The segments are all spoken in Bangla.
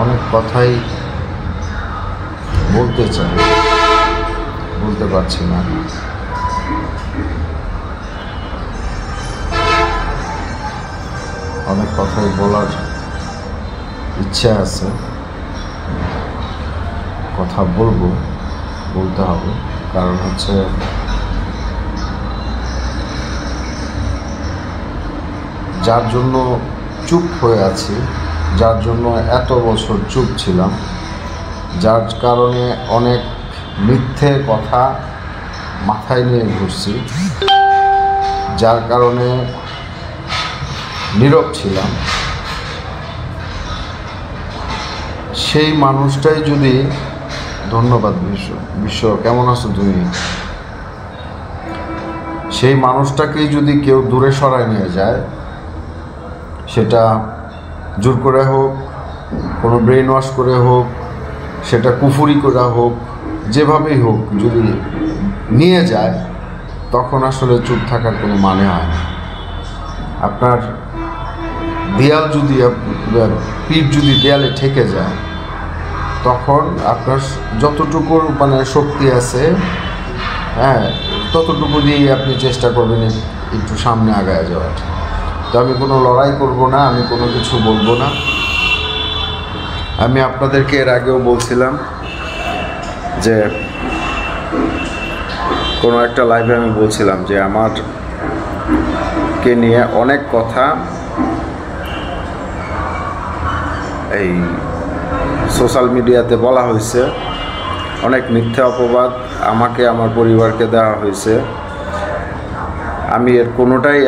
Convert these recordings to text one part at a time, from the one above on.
অনেক কথাই বলতে চাই, বলতে পারছি না। অনেক কথাই বলার ইচ্ছা আছে, কথা বলতে হবে। কারণ হচ্ছে যার জন্য চুপ হয়ে আছি, যার জন্য এত বছর চুপ ছিলাম, যার কারণে অনেক মিথ্যে কথা মাথায় নিয়ে ঘুরছি, যার কারণে নীরব ছিলাম, সেই মানুষটাই যদি ধন্যবাদ বিশ্ব কেমন আছো তুমি, সেই মানুষটাকেই যদি কেউ দূরে সরায় নিয়ে যায়, সেটা জোর করে হোক, কোনো ব্রেন ওয়াশ করে হোক, সেটা কুফুরি করে হোক, যেভাবেই হোক যদি নিয়ে যায়, তখন আসলে চুপ থাকার কোনো মানে হয় না। আপনার দেয়াল যদি পিঠ যদি দেয়ালে ঠেকে যায়, তখন আপনার যতটুকু শক্তি আছে, ততটুকু দিয়েই আপনি চেষ্টা করবেন একটু সামনে আগায় যাওয়ার। তো আমি কোনো লড়াই করব না, আমি কোনো কিছু বলবো না। আমি আপনাদেরকে এর আগেও বলছিলাম যে কোনো একটা লাইভে আমি বলছিলাম যে আমারকে নিয়ে অনেক কথা এই সোশ্যাল মিডিয়াতে বলা হয়েছে, অনেক মিথ্যা অপবাদ আমাকে আমার পরিবারকে দেওয়া হয়েছে। আমি এর কোনোটাই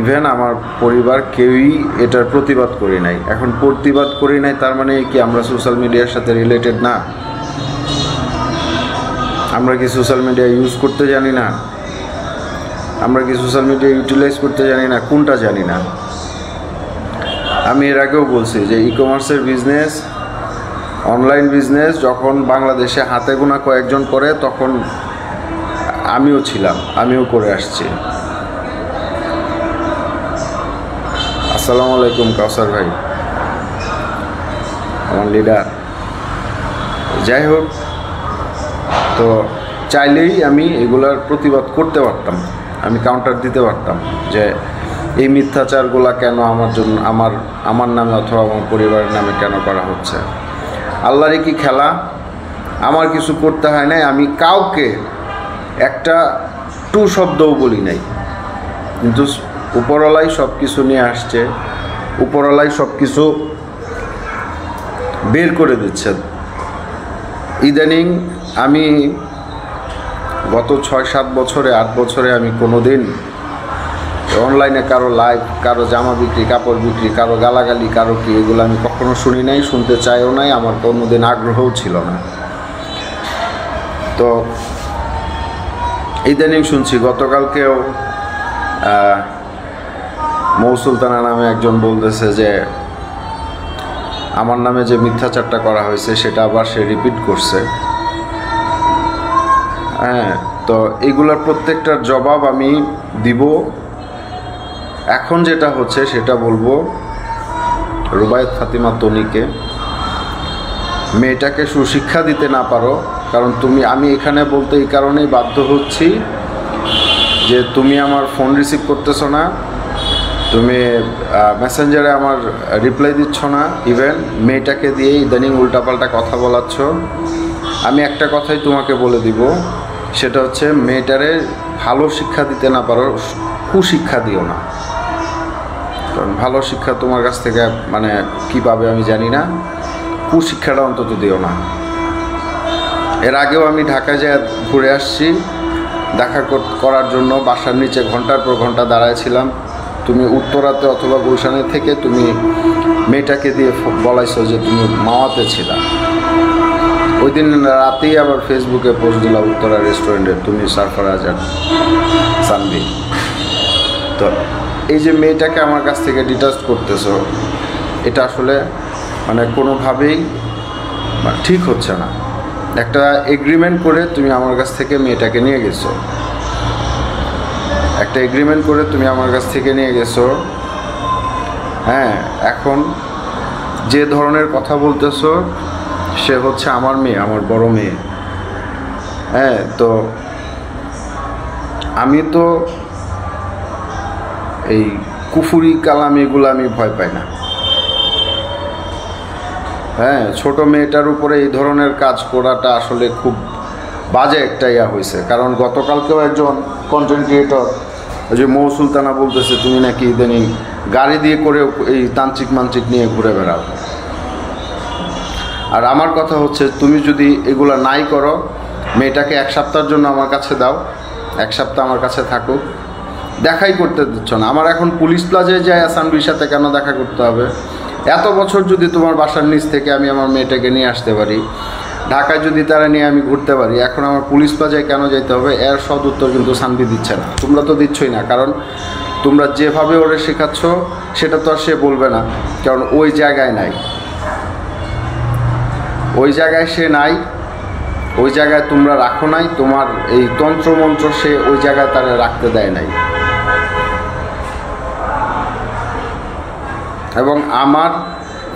ইভেন আমার পরিবার কেউই এটার প্রতিবাদ করি নাই। এখন প্রতিবাদ করি নাই তার মানে কি আমরা সোশ্যাল মিডিয়ার সাথে রিলেটেড না? আমরা কি সোশ্যাল মিডিয়া ইউজ করতে জানি না? আমরা কি সোশ্যাল মিডিয়া ইউটিলাইজ করতে জানি না? কোনটা জানি না? আমি এর আগেও বলছি যে ই কমার্সের বিজনেস, অনলাইন বিজনেস যখন বাংলাদেশে হাতে গোনা কয়েকজন করে, তখন আমিও ছিলাম, আমিও করে আসছি। আসসালামু আলাইকুম কাউসার ভাই, আমার লিডার। যাই হোক, তো চাইলেই আমি এগুলার প্রতিবাদ করতে পারতাম, আমি কাউন্টার দিতে পারতাম যে এই মিথ্যাচারগুলা কেন আমার নামে অথবা আমার পরিবারের নামে কেন করা হচ্ছে। আল্লাহরই কি খেলা, আমার কিছু করতে হয় নাই, আমি কাউকে একটা টু শব্দও বলি নাই, কিন্তু উপরওয়ালাই সব কিছু নিয়ে আসছে, উপরওয়ালাই সব কিছু বের করে দিচ্ছে। ইদানিং আমি গত 6-7 বছরে 8 বছরে আমি কোনো দিন অনলাইনে কারো লাইভ, কারো জামা বিক্রি, কাপড় বিক্রি, কারো গালাগালি, কারো কি, এগুলো আমি কখনো শুনি নাই, শুনতে চাইও নাই, আমার কোনোদিন আগ্রহও ছিল না। তো ইদানিং শুনছি, গতকালকেও মৌ সুলতানা নামে একজন বলতেছে যে আমার নামে যে মিথ্যাচারটা করা হয়েছে সেটা আবার সে রিপিট করছে। তো এগুলার প্রত্যেকটার জবাব আমি দিব। এখন যেটা হচ্ছে সেটা বলবো রুবায়েত ফাতিমা তনিকে, মেয়েটাকে সুশিক্ষা দিতে না পারো, কারণ আমি এখানে বলতে এই কারণেই বাধ্য হচ্ছি যে তুমি আমার ফোন রিসিভ করতেছো না, তুমি মেসেঞ্জারে আমার রিপ্লাই দিচ্ছ না, ইভেন মেয়েটাকে দিয়ে ইদানিং উল্টাপাল্টা কথা বলাচ্ছ। আমি একটা কথাই তোমাকে বলে দিব, সেটা হচ্ছে মেয়েটারে ভালো শিক্ষা দিতে না পারো, কুশিক্ষা দিও না। কারণ ভালো শিক্ষা তোমার কাছ থেকে কী পাবে আমি জানি না, কুশিক্ষাটা অন্তত দিও না। এর আগেও আমি ঢাকায় যেয়ে ঘুরে আসছি দেখা করার জন্য, বাসার নিচে ঘন্টার পর ঘন্টা দাঁড়ায়ছিলাম। তুমি উত্তরাতে অথবা গুলশানের থেকে তুমি মেয়েটাকে দিয়ে বলাইছো যে তুমি মাওয়াতে ছিলা। ওই দিন রাতেই আবার ফেসবুকে পোস্ট দিলা উত্তরা রেস্টুরেন্টে তুমি সারফরাজ আর সানভি। তো এই যে মেয়েটাকে আমার কাছ থেকে ডিটাচ করতেছো, এটা আসলে কোনোভাবেই ঠিক হচ্ছে না। একটা এগ্রিমেন্ট করে তুমি আমার কাছ থেকে মেয়েটাকে নিয়ে গেছো, একটা এগ্রিমেন্ট করে তুমি আমার কাছ থেকে নিয়ে গেছো। এখন যে ধরনের কথা বলতেছো সে হচ্ছে আমার মেয়ে, আমার বড় মেয়ে। হ্যাঁ, তো আমি তো এই কুফুরি কালাম এগুলো আমি ভয় পাই না। হ্যাঁ, ছোট মেয়েটার উপরে এই ধরনের কাজ করাটা আসলে খুব বাজে একটা হয়েছে। কারণ গতকালকেও একজন কন্টেন্ট ক্রিয়েটর, ওই যে মৌ সুলতানা বলতেছে তুমি নাকি ইদানিং গাড়ি দিয়ে করে এই তান্ত্রিক মান্ত্রিক নিয়ে ঘুরে বেড়াও। আর আমার কথা হচ্ছে, তুমি যদি এগুলো নাই করো, মেয়েটাকে 1 সপ্তাহের জন্য আমার কাছে দাও, 1 সপ্তাহ আমার কাছে থাকুক। দেখাই করতে দিচ্ছ না। আমার এখন পুলিশ প্লাজায় যায় সানভির সাথে কেন দেখা করতে হবে? এত বছর যদি তোমার বাসার নিচ থেকে আমি আমার মেয়েটাকে নিয়ে আসতে পারি, ঢাকায় যদি তারা নিয়ে আমি ঘুরতে পারি, এখন আমার পুলিশ প্লাজায় কেন যেতে হবে? এর সদ উত্তর কিন্তু সানভি দিচ্ছে না। তোমরা তো দিচ্ছই না, কারণ তোমরা যেভাবে ওরে শেখাচ্ছ সেটা তো আর সে বলবে না, কারণ ওই জায়গায় নাই, ওই জায়গায় সে নাই, ওই জায়গায় তোমরা রাখো নাই। তোমার এই তন্ত্রমন্ত্র সে ওই জায়গায় তারা রাখতে দেয় নাই। এবং আমার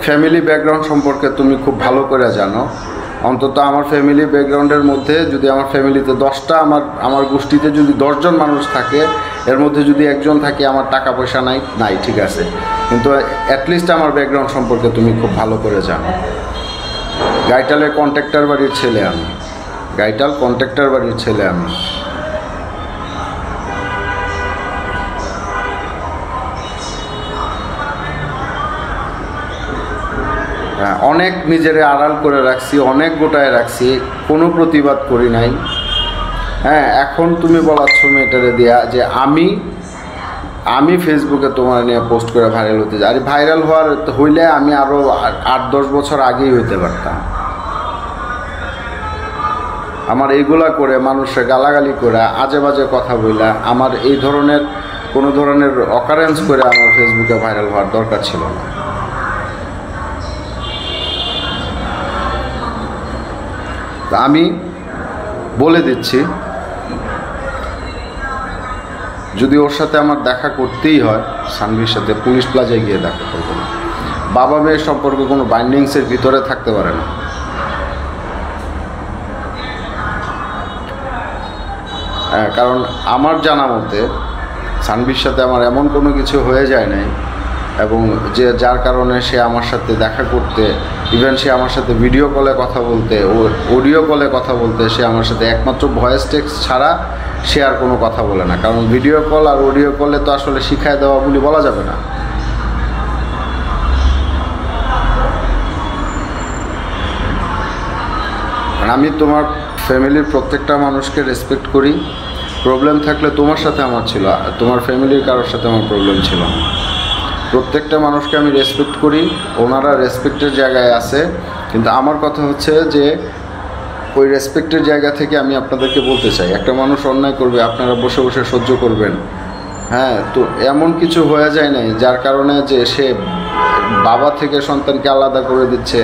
ফ্যামিলি ব্যাকগ্রাউন্ড সম্পর্কে তুমি খুব ভালো করে জানো। অন্তত আমার ফ্যামিলি ব্যাকগ্রাউন্ডের মধ্যে যদি আমার ফ্যামিলিতে 10টা, আমার গোষ্ঠীতে যদি 10 জন মানুষ থাকে, এর মধ্যে যদি একজন থাকে আমার টাকা পয়সা নাই ঠিক আছে, কিন্তু অ্যাটলিস্ট আমার ব্যাকগ্রাউন্ড সম্পর্কে তুমি খুব ভালো করে জানো। গাইটালের কন্ট্রাক্টর বাড়ির ছেলে আমি, গাইটাল কন্ট্রাক্টর বাড়ির ছেলে আমি। অনেক নিজেরে আড়াল করে রাখছি, অনেক গোটায় রাখছি, কোনো প্রতিবাদ করি নাই। হ্যাঁ, এখন তুমি বলাচ্ছ মেয়েটারে দিয়া যে আমি ফেসবুকে তোমার নিয়ে পোস্ট করে ভাইরাল হতে যাই। আর ভাইরাল হইলে আমি আরও 8-10 বছর আগেই হইতে পারতাম। আমার এইগুলা করে মানুষের গালাগালি করে আজে বাজে কথা বইলা আমার এই ধরনের কোনো ধরনের অকারেন্স করে আমার ফেসবুকে ভাইরাল হওয়ার দরকার ছিল না। আমি বলে দিচ্ছি, যদি ওর সাথে আমার দেখা করতেই হয়, সানভির সাথে পুলিশ প্লাজায় গিয়ে দেখা করব না। বাবা মেয়ের সম্পর্ক কোনো বাইন্ডিংসের ভিতরে থাকতে পারে না। হ্যাঁ, কারণ আমার জানা মতে সানভির সাথে আমার এমন কোনো কিছু হয়ে যায় নাই, এবং যার কারণে সে আমার সাথে দেখা করতে, ইভেন সে আমার সাথে ভিডিও কলে কথা বলতে, অডিও কলে কথা বলতে, সে আমার সাথে একমাত্র ভয়েস টেক্সট ছাড়া সে আর কোনো কথা বলে না। কারণ ভিডিও কল আর অডিও কলে তো আসলে শিখায় দেওয়া বলে বলা যাবে না। আমি তোমার ফ্যামিলির প্রত্যেকটা মানুষকে রেসপেক্ট করি। প্রবলেম থাকলে তোমার সাথে আমার ছিল, তোমার ফ্যামিলির কারোর সাথে আমার প্রবলেম ছিল না। প্রত্যেকটা মানুষকে আমি রেসপেক্ট করি, ওনারা রেসপেক্টের জায়গায় আছে। কিন্তু আমার কথা হচ্ছে যে ওই রেসপেক্টের জায়গা থেকে আমি আপনাদেরকে বলতে চাই, একটা মানুষ অন্যায় করবে, আপনারা বসে বসে সহ্য করবেন? হ্যাঁ, তো এমন কিছু হয়ে যায় নাই যার কারণে যে সে বাবা থেকে সন্তানকে আলাদা করে দিচ্ছে,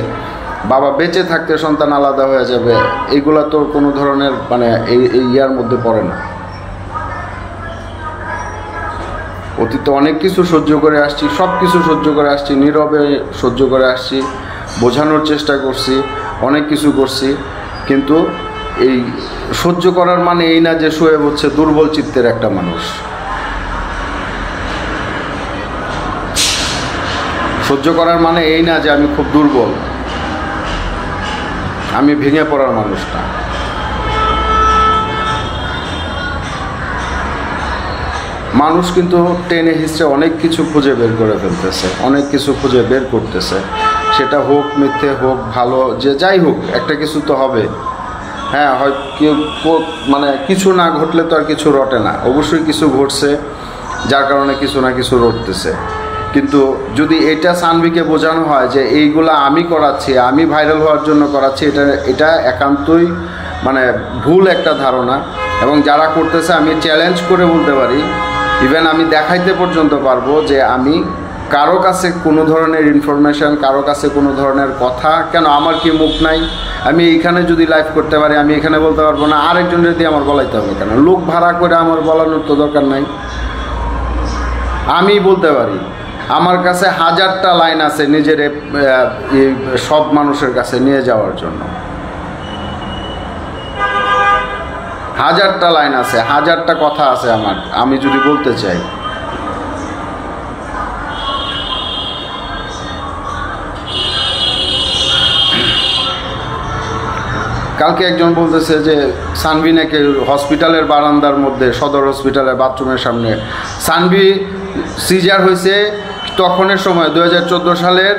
বাবা বেঁচে থাকতে সন্তান আলাদা হয়ে যাবে, এইগুলা তো কোনো ধরনের মানে এই ইয়ার মধ্যে পড়ে না। অতীতে অনেক কিছু সহ্য করে আসছি, সব কিছু সহ্য করে আসছি, নীরবে সহ্য করে আসছি, বোঝানোর চেষ্টা করছি, অনেক কিছু করছি। কিন্তু এই সহ্য করার মানে এই না যে শোয়েব হচ্ছে দুর্বল চিত্তের একটা মানুষ। সহ্য করার মানে এই না যে আমি খুব দুর্বল, আমি ভেঙে পড়ার মানুষ না। মানুষ কিন্তু টেনে হিস্ট্রে অনেক কিছু খুঁজে বের করে ফেলতেছে, অনেক কিছু খুঁজে বের করতেছে, সেটা হোক মিথ্যে হোক ভালো, যে যাই হোক একটা কিছু তো হবে। হ্যাঁ, হয় কেউ মানে কিছু না ঘটলে তো আর কিছু রটে না, অবশ্যই কিছু ঘটছে যার কারণে কিছু না কিছু রটতেছে। কিন্তু যদি এটা সানভিকে বোঝানো হয় যে এইগুলা আমি করাচ্ছি, আমি ভাইরাল হওয়ার জন্য করাচ্ছি, এটা একান্তই মানে ভুল একটা ধারণা। এবং যারা করতেছে আমি চ্যালেঞ্জ করে বলতে পারি, ইভেন আমি দেখাইতে পর্যন্ত পারবো যে আমি কারো কাছে কোনো ধরনের ইনফরমেশান, কারো কাছে কোনো ধরনের কথা, কেন আমার কি মুখ নাই? আমি এইখানে যদি লাইভ করতে পারি, আমি এখানে বলতে পারবো না, আরেকজন যদি আমার বলাইতে হবে কেন? লোক ভাড়া করে আমার বলানোর তো দরকার নাই, আমি বলতে পারি। আমার কাছে হাজারটা লাইন আছে নিজের সব মানুষের কাছে নিয়ে যাওয়ার জন্য, হাজারটা লাইন আছে, হাজারটা কথা আছে আমার, আমি যদি বলতে চাই। কালকে একজন বলতেছে যে সানভি নাকি হসপিটালের বারান্দার মধ্যে, সদর হসপিটালের বাথরুমের সামনে, সানভি সিজার হয়েছে তখনের সময় 2014 সালের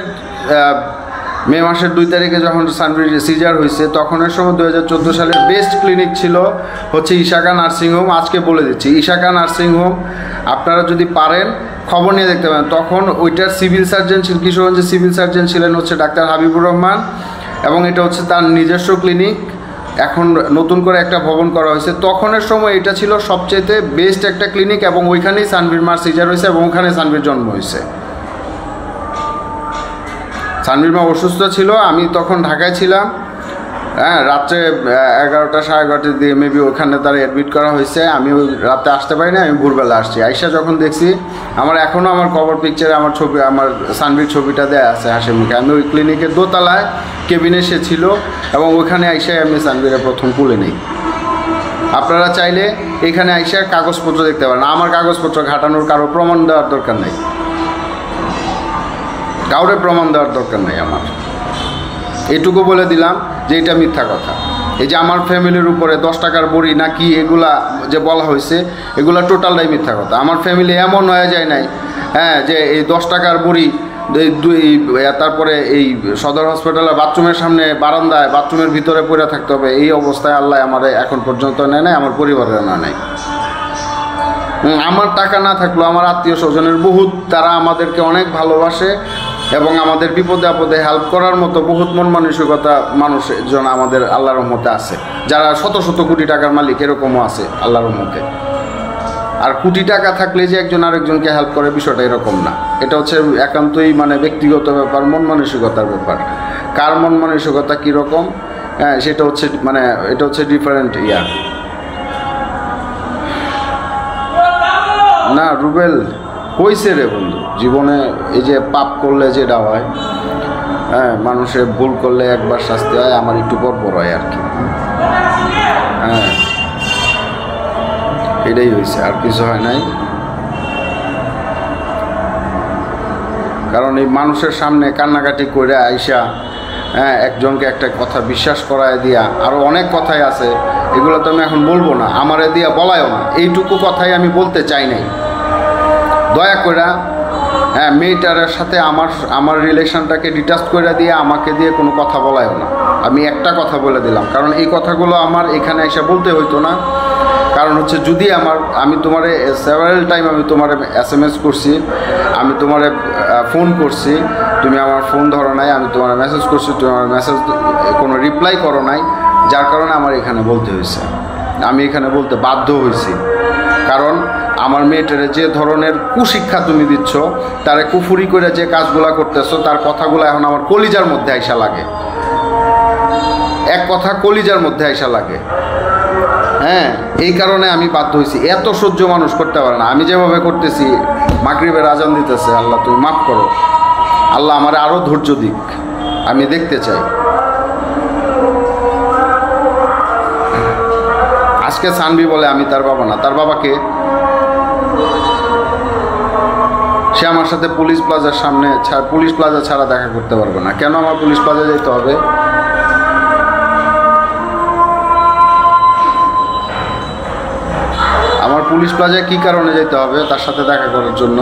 মে মাসের 2 তারিখে যখন সানভি সিজার হয়েছে তখনের সময় 2014 সালের বেস্ট ক্লিনিক ছিল হচ্ছে ইশাকা নার্সিংহোম। আজকে বলে দিচ্ছি, ইশাকা নার্সিংহোম আপনারা যদি পারেন খবর নিয়ে দেখতে পারেন। তখন ওইটার সিভিল সার্জন ছিল, কিশোরগঞ্জের সিভিল সার্জন ছিলেন হচ্ছে ডাক্তার হাবিবুর রহমান, এবং এটা হচ্ছে তার নিজস্ব ক্লিনিক। এখন নতুন করে একটা ভবন করা হয়েছে। তখনের সময় এটা ছিল সবচেয়ে বেস্ট একটা ক্লিনিক, এবং ওইখানেই সানভির মার সিজার হয়েছে এবং ওখানে সানভির জন্ম হয়েছে। সানভির মা অসুস্থ ছিল, আমি তখন ঢাকায় ছিলাম। হ্যাঁ, রাত্রে 11টা সাড়ে 11টার দিকে মেবি ওখানে তারা অ্যাডমিট করা হয়েছে। আমি ওই রাতে আসতে পারি না, আমি ভোরবেলা আসছি। আইসা যখন দেখছি, আমার এখনও আমার কভার পিকচারে আমার ছবি, আমার সানভির ছবিটা দেয়া আছে হাসি মুখে। আমি ওই ক্লিনিকের দোতলায় কেবিনে সে ছিল, এবং ওইখানে আইসাই আমি সানভিরে প্রথম তুলে নিই। আপনারা চাইলে এখানে আইসা কাগজপত্র দেখতে পারেন। আমার কাগজপত্র ঘাটানোর কারো প্রমাণ দেওয়ার দরকার নেই, কাউরে প্রমাণ দেওয়ার দরকার নেই আমার। এটুকু বলে দিলাম যে এটা মিথ্যা কথা। এই যে আমার ফ্যামিলির উপরে 10 টাকার বড়ি নাকি এগুলা যে বলা হয়েছে, এগুলা টোটালটাই মিথ্যা কথা। আমার ফ্যামিলি এমন হয়ে যায় নাই, হ্যাঁ, যে এই 10 টাকার বড়ি তারপরে এই সদর হসপিটালের বাথরুমের সামনে বারান্দায় বাথরুমের ভিতরে পড়ে থাকতে হবে, এই অবস্থায় আল্লাহ আমার এখন পর্যন্ত নেয় নাই, আমার পরিবারের না নেয়। আমার টাকা না থাকলেও আমার আত্মীয় স্বজনের বহুত, তারা আমাদেরকে অনেক ভালোবাসে এবং আমাদের বিপদে আপদে হেল্প করার মতো বহুত মন মানসিকতা মানুষজন আমাদের আল্লাহর রহমতে আছে, যারা শত শত কোটি টাকার মালিক এরকমও আছে আল্লাহর রহমতে। আর কোটি টাকা থাকলে যে একজন আরেকজনকে হেল্প করে বিষয়টা এরকম না। এটা হচ্ছে একান্তই মানে ব্যক্তিগত ব্যাপার, মন মানসিকতার ব্যাপার। কার মন মানসিকতা কীরকম, হ্যাঁ, সেটা হচ্ছে মানে এটা হচ্ছে ডিফারেন্ট ইয়া না। রুবেল হয়েছে রে বন্ধু, জীবনে এই যে পাপ করলে যেটা হয়, হ্যাঁ, মানুষের ভুল করলে একবার শাস্তি হয়, আমার একটু বড় হয় আর কি। হ্যাঁ, এটাই হয়েছে, আর কিছু হয় নাই। কারণ এই মানুষের সামনে কান্নাকাটি করে আইসা, হ্যাঁ, একজনকে একটা কথা বিশ্বাস করায় দিয়া, আরও অনেক কথাই আছে, এগুলো তো আমি এখন বলবো না, আমারে দিয়া বলায়ও না। এইটুকু কথাই আমি বলতে চাই নাই। দয়া করে, হ্যাঁ, মেয়েটার সাথে আমার রিলেশনটাকে ডিটাচ করে দিয়ে আমাকে দিয়ে কোনো কথা বলায়ও না। আমি একটা কথা বলে দিলাম, কারণ এই কথাগুলো আমার এখানে এসে বলতে হইতো না। কারণ হচ্ছে যদি আমি তোমারে সেভারাল টাইম আমি তোমারে SMS করছি, আমি তোমারে ফোন করছি, তুমি আমার ফোন ধরো নাই, আমি তোমার মেসেজ করছি, তুমি আমার মেসেজ কোনো রিপ্লাই করো নাই, যার কারণে আমার এখানে বলতে হয়েছে, আমি এখানে বলতে বাধ্য হয়েছি। কারণ আমার মেয়েটারে যে ধরনের কুশিক্ষা তুমি দিচ্ছ, তারে কুফুরি করে যে কাজগুলা করতেছো, তার কথাগুলো এখন আমার কলিজার মধ্যে আইসা লাগে, এক কথা কলিজার মধ্যে আইসা লাগে। হ্যাঁ, এই কারণে আমি বাধ্য হয়েছি। এত সহ্য মানুষ করতে পারে না। আমি যেভাবে করতেছি, মাগরিবের আজান দিতেছে, আল্লাহ তুমি মাফ করো, আল্লাহ আমার আরও ধৈর্য দিক, আমি দেখতে চাই। আজকে সানভি বলে আমি তার বাবা না, তার বাবাকে, সে আমার সাথে পুলিশ প্লাজার সামনে, পুলিশ প্লাজা ছাড়া দেখা করতে পারবে না। কেন আমার পুলিশ প্লাজা যেতে হবে? আমার পুলিশ প্লাজায় কী কারণে যেতে হবে তার সাথে দেখা করার জন্য?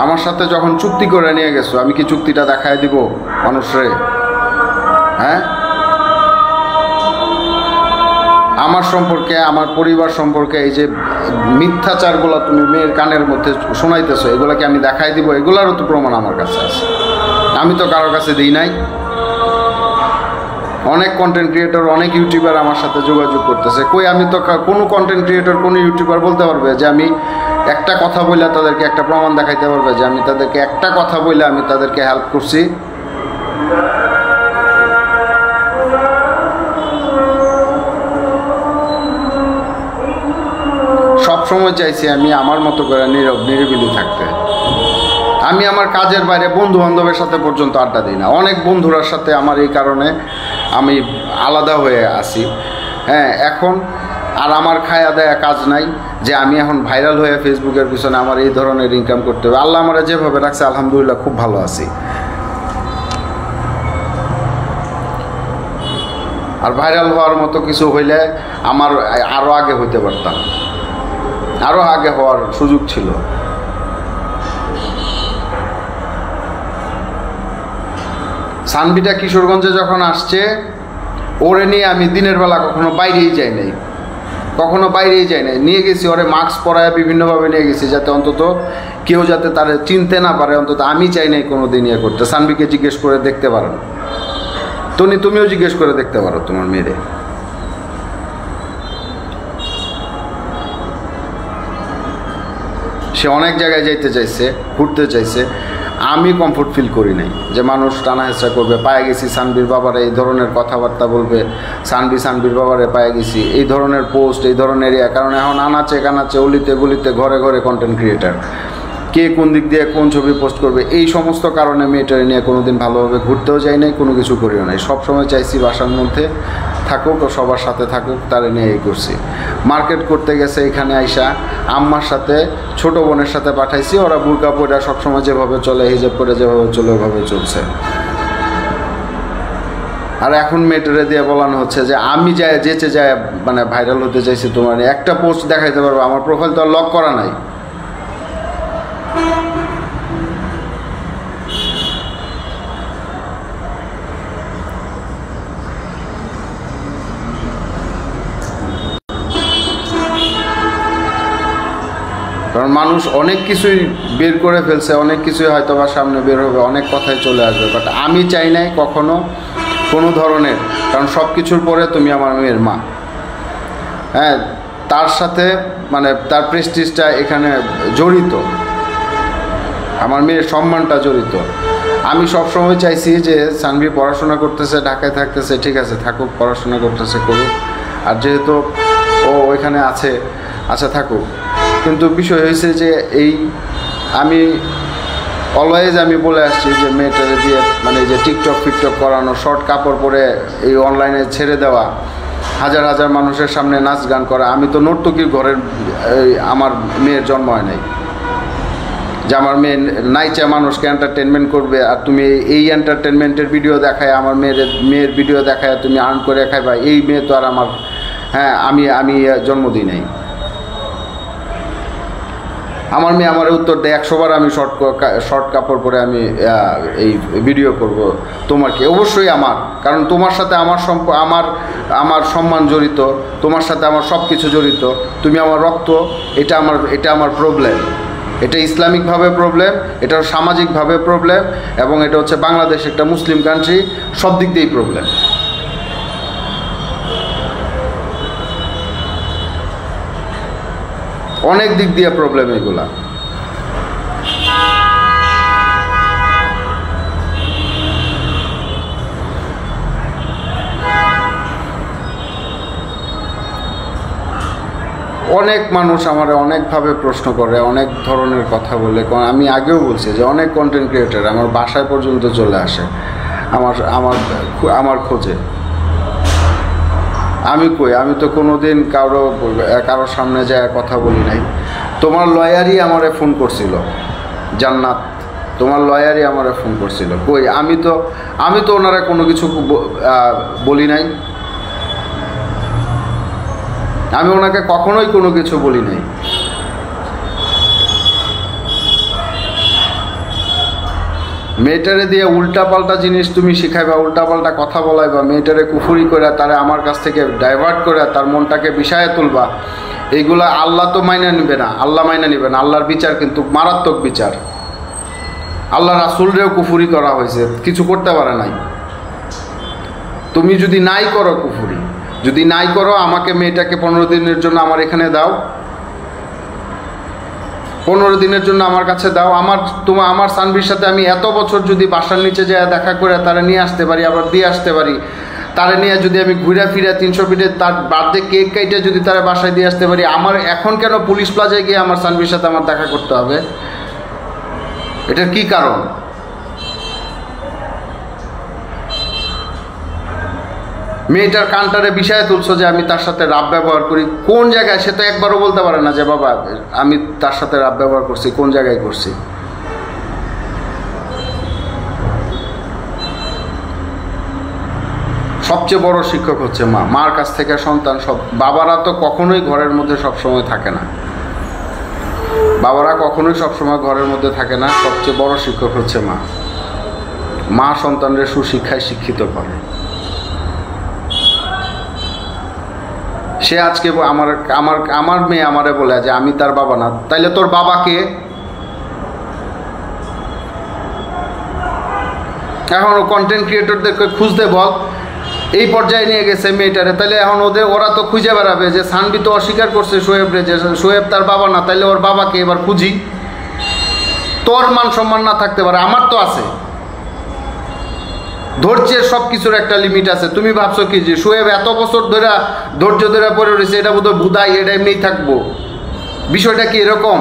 আমার সাথে যখন চুক্তি করে নিয়ে গেছো, আমি কি চুক্তিটা দেখায় দিব মানুষরে? হ্যাঁ, আমার সম্পর্কে, আমার পরিবার সম্পর্কে এই যে মিথ্যাচারগুলো তুমি মেয়ের কানের মধ্যে শোনাইতেছো, এগুলোকে আমি দেখাই দিব? এগুলোরও তো প্রমাণ আমার কাছে আছে, আমি তো কারোর কাছে দিই নাই। অনেক কন্টেন্ট ক্রিয়েটর, অনেক ইউটিউবার আমার সাথে যোগাযোগ করতেছে, কই আমি তো কোনো কন্টেন্ট ক্রিয়েটর, কোনো ইউটিউবার বলতে পারবে যে আমি একটা কথা বলে তাদেরকে একটা প্রমাণ দেখাইতে পারবে যে আমি তাদেরকে একটা কথা বলে আমি তাদেরকে হেল্প করছি? সব সবসময় চাইছি আমি আমার মতো করে নীরব নিরিবিলি থাকতে। আমি আমার কাজের বাইরে বন্ধু বান্ধবের সাথে পর্যন্ত আড্ডা দিই না। অনেক বন্ধুরার সাথে আমার এই কারণে আমি আলাদা হয়ে আছি। হ্যাঁ, এখন আর আমার খায়া দেয়া কাজ নাই যে আমি এখন ভাইরাল হয়ে ফেসবুকের পিছনে আমার এই ধরনের ইনকাম করতে হবে। আল্লাহ আমরা যেভাবে রাখছে আলহামদুলিল্লাহ খুব ভালো আছি। আর ভাইরাল হওয়ার মতো কিছু হইলে আমার আরও আগে হইতে পারতাম, আরও আগে হওয়ার সুযোগ ছিল। সানবিটা কিশোরগঞ্জে যখন আসছে, ওরে নিয়ে আমি দিনের বেলা কখনো বাইরেই যাই নাই, নিয়ে গেছি ওরে মাস্ক পরায় বিভিন্নভাবে নিয়ে গেছি, যাতে অন্তত কেউ যাতে তারে চিনতে না পারে। অন্তত আমি চাই নাই কোনো দিন ইয়ে করতে। সানবিকে জিজ্ঞেস করে দেখতে পারেন, তুমিও জিজ্ঞেস করে দেখতে পারো তোমার মেয়েরে। সে অনেক জায়গায় যাইতে চাইছে, ঘুরতে চাইছে, আমি কমফোর্ট ফিল করি নাই যে মানুষ টানা হেঁচড়া করবে। পায়ে গেছি সানবির বাবারে এই ধরনের কথাবার্তা বলবে, সানবির বাবারে পায়ে গেছি, এই ধরনের পোস্ট, এই ধরনের কারণ এখন আনাচে কানাচে অলিতে গলিতে ঘরে ঘরে কন্টেন্ট ক্রিয়েটার, কে কোন দিক দিয়ে কোন ছবি পোস্ট করবে, এই সমস্ত কারণে মেয়েটারে নিয়ে কোনো দিন ভালোভাবে ঘুরতেও যাই নাই, কোনো কিছু করিও নাই। সবসময় চাইছি বাসার মধ্যে থাকুক ও সবার সাথে থাকুক, তারে নিয়ে এই করছি। মার্কেট করতে গেছে এখানে আইসা আম্মার সাথে ছোট বোনের সাথে পাঠাইছি, ওরা বুরকা পরে সবসময় যেভাবে চলে, হিজাব করে যেভাবে চলে ওভাবে চলছে। আর এখন মেয়েটারে দিয়ে বলানো হচ্ছে যে আমি যেচে যায় মানে ভাইরাল হতে চাইছি, তোমার একটা পোস্ট দেখাইতে পারবো, আমার প্রোফাইল তো আর লক করা নাই। কারণ মানুষ অনেক কিছুই বের করে ফেলছে, অনেক কিছুই হয়তো বা সামনে বের হবে, অনেক কথাই চলে আসবে, বাট আমি চাই নাই কখনো কোনো ধরনের, কারণ সব কিছুর পরে তুমি আমার মেয়ের মা। হ্যাঁ, তার সাথে মানে তার প্রেস্টিজটা এখানে জড়িত, আমার মেয়ের সম্মানটা জড়িত। আমি সবসময় চাইছি যে সানভি পড়াশোনা করতেছে, ঢাকায় থাকতেছে, ঠিক আছে থাকুক, পড়াশোনা করতেছে করুক, আর যেহেতু ও ওইখানে আছে, আচ্ছা থাকুক। কিন্তু বিষয় হয়েছে যে আমি অলওয়েজ আমি বলে আসছি যে মেয়েটারে দিয়ে মানে যে টিকটক করানো, শর্ট কাপড় পরে এই অনলাইনে ছেড়ে দেওয়া, হাজার হাজার মানুষের সামনে নাচ গান করা। আমি তো নর্তকীর ঘরের আমার মেয়ের জন্ম হয় নাই যে আমার মেয়ে নাইচা মানুষকে এন্টারটেনমেন্ট করবে, আর তুমি এই এন্টারটেনমেন্টের ভিডিও দেখায় আমার মেয়ের ভিডিও দেখায় তুমি আর্ন করে খাইবা। এই মেয়ে তো আর আমার, হ্যাঁ আমি জন্ম দিই নাই। আমার মেয়ে আমার উত্তর দেয় 100 বার আমি শর্ট কাপড় পরে আমি এই ভিডিও করব। তোমার কি? অবশ্যই আমার, কারণ তোমার সাথে আমার সম্মান জড়িত, তোমার সাথে আমার সব কিছু জড়িত, তুমি আমার রক্ত, এটা আমার প্রবলেম, এটা ইসলামিকভাবে প্রবলেম, এটা সামাজিকভাবে প্রবলেম, এবং এটা হচ্ছে বাংলাদেশ একটা মুসলিম কান্ট্রি, সব দিক দিয়েই প্রবলেম। অনেক দিক দিয়ে প্রবলেম এগুলা। অনেক মানুষ আমার অনেকভাবে প্রশ্ন করে, অনেক ধরনের কথা বলে। আমি আগেও বলছি যে অনেক কন্টেন্ট ক্রিয়েটার আমার বাসায় পর্যন্ত চলে আসে আমার খোঁজে। আমি তো কোনো দিন কারোর সামনে যায় কথা বলি নাই। তোমার লয়ারই আমারে ফোন করছিল, জান্নাত, তোমার লয়ারই আমারে ফোন করছিল। আমি তো ওনারা কোনো কিছু বলি নাই, আমি ওনাকে কখনোই কোনো কিছু বলি নাই। মেয়েটারে দিয়ে উল্টাপাল্টা জিনিস তুমি শিখাইবা, উল্টাপাল্টা কথা বলাইবা, মেয়েটারে কুফুরি করে তারে আমার কাছ থেকে ডাইভার্ট করে তার মনটাকে বিষায়ে তুলবা, এইগুলা আল্লাহ তো মাইনা নিবে না, আল্লাহ মাইনা নিবে না। আল্লাহর বিচার কিন্তু মারাত্মক বিচার। আল্লাহ রাসূলরেও কুফুরি করা হয়েছে, কিছু করতে পারে নাই। তুমি যদি নাই করো কুফুরি, যদি নাই করো, আমাকে মেয়েটাকে 15 দিনের জন্য আমার এখানে দাও, 15 দিনের জন্য আমার কাছে দাও। আমার সানভির সাথে আমি এত বছর যদি বাসার নিচে যায় দেখা করে তারা নিয়ে আসতে পারি, আবার দিয়ে আসতে পারি, তারে নিয়ে যদি আমি ঘুরে ফিরে 300 ফিটে তার বার্থডে কেক কাইটে যদি তারা বাসায় দিয়ে আসতে পারি, আমার এখন কেন পুলিশ প্লাজায় গিয়ে আমার সানভির সাথে আমার দেখা করতে হবে? এটার কি কারণ? মেয়েটার কানটারে বিষয়ে তুলছো যে আমি তার সাথে রাব ব্যবহার করি। কোন জায়গায়? সে তো একবারও বলতে পারে না যে বাবা আমি তার সাথে রাব ব্যবহার করছি, কোন জায়গায় করছি। সবচেয়ে বড় শিক্ষক হচ্ছে মা। মার কাছ থেকে সন্তান সব। বাবারা তো কখনোই ঘরের মধ্যে সবসময় থাকে না, বাবারা কখনোই সবসময় ঘরের মধ্যে থাকে না। সবচেয়ে বড় শিক্ষক হচ্ছে মা। মা সন্তানদের সুশিক্ষায় শিক্ষিত করে। সে আজকে আমার আমার আমার মেয়ে আমারে বলে যে আমি তার বাবা না, তাইলে তোর বাবাকে? এখন কন্টেন্ট ক্রিয়েটরদেরকে খুঁজতে বল, এই পর্যায়ে নিয়ে গেছে মেয়েটারে। তাহলে এখন ওরা তো খুঁজে বেড়াবে যে সানভি তো অস্বীকার করছে শোয়েবরে যে শোয়েব তার বাবা না, তাইলে ওর বাবাকে এবার খুঁজি। তোর মান সম্মান না থাকতে পারে, আমার তো আছে। ধৈর্যের সব কিছুর একটা লিমিট আছে। তুমি ভাবছো কি যে শোয়েব এত বছর ধরে ধৈর্য ধরে পড়ে রয়েছে, এটা বোধহয় বুধাই, এটা এমনিই থাকবো? বিষয়টা কি এরকম?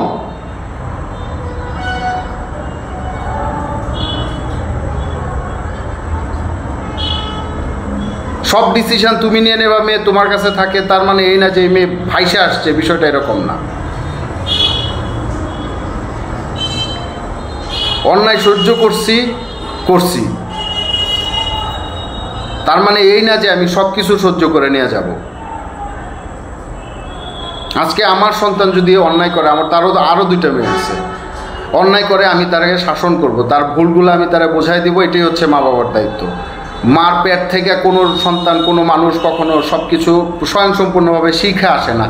সব ডিসিশন তুমি নিয়ে নেবা, মেয়ে তোমার কাছে থাকে, তার মানে এই না যে মেয়ে ভাইসে আসছে, বিষয়টা এরকম না। অন্যায় সহ্য করছি, তার মানে এই না যে আমি সব কিছু সহ্য করে নিয়ে যাব। আজকে আমার সন্তান যদি অন্যায় করে, আমার তারও আরও 2টা মেয়ে আছে, অন্যায় করে আমি তাকে শাসন করব, তার ভুলগুলো আমি তারা বোঝাই দিব। এটাই হচ্ছে মা বাবার দায়িত্ব। মার পেট থেকে কোনো সন্তান, কোনো মানুষ কখনো সব কিছু স্বয়ংসম্পূর্ণভাবে শিখে আসে না।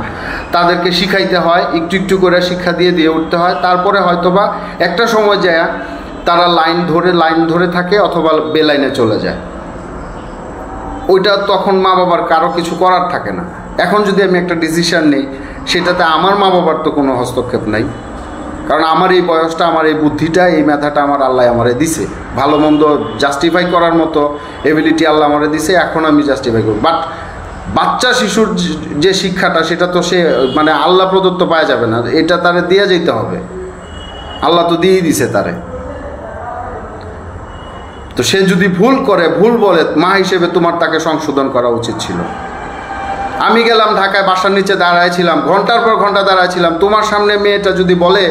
তাদেরকে শিখাইতে হয়, একটু একটু করে শিক্ষা দিয়ে উঠতে হয়। তারপরে হয়তোবা একটা সময় যায় তারা লাইন ধরে থাকে, অথবা বেলাইনে চলে যায়। ওইটা তখন মা বাবার কারো কিছু করার থাকে না। এখন যদি আমি একটা ডিসিশন নেই, সেটাতে আমার মা বাবার তো কোনো হস্তক্ষেপ নাই, কারণ আমার এই বয়সটা, আমার এই বুদ্ধিটা, এই মেধাটা আমার আল্লাহ আমারে দিছে। ভালো মন্দ জাস্টিফাই করার মতো এবিলিটি আল্লাহ আমারে দিছে, এখন আমি জাস্টিফাই করব। বাট বাচ্চা শিশুর যে শিক্ষাটা, সেটা তো সে মানে আল্লাহ প্রদত্ত পাওয়া যাবে না, এটা তারে দিয়ে যেতে হবে। আল্লাহ তো দিয়েই দিছে তারে। তো সে যদি ভুল করে, ভুল বলে, মা হিসেবে তোমার তাকে সংশোধন করা উচিত ছিল। আমি গেলাম ঢাকায়, বাসার নিচে দাঁড়াইছিলাম, ঘন্টার পর ঘন্টা দাঁড়াইছিলাম। তোমার সামনে মেয়েটা যদি বলে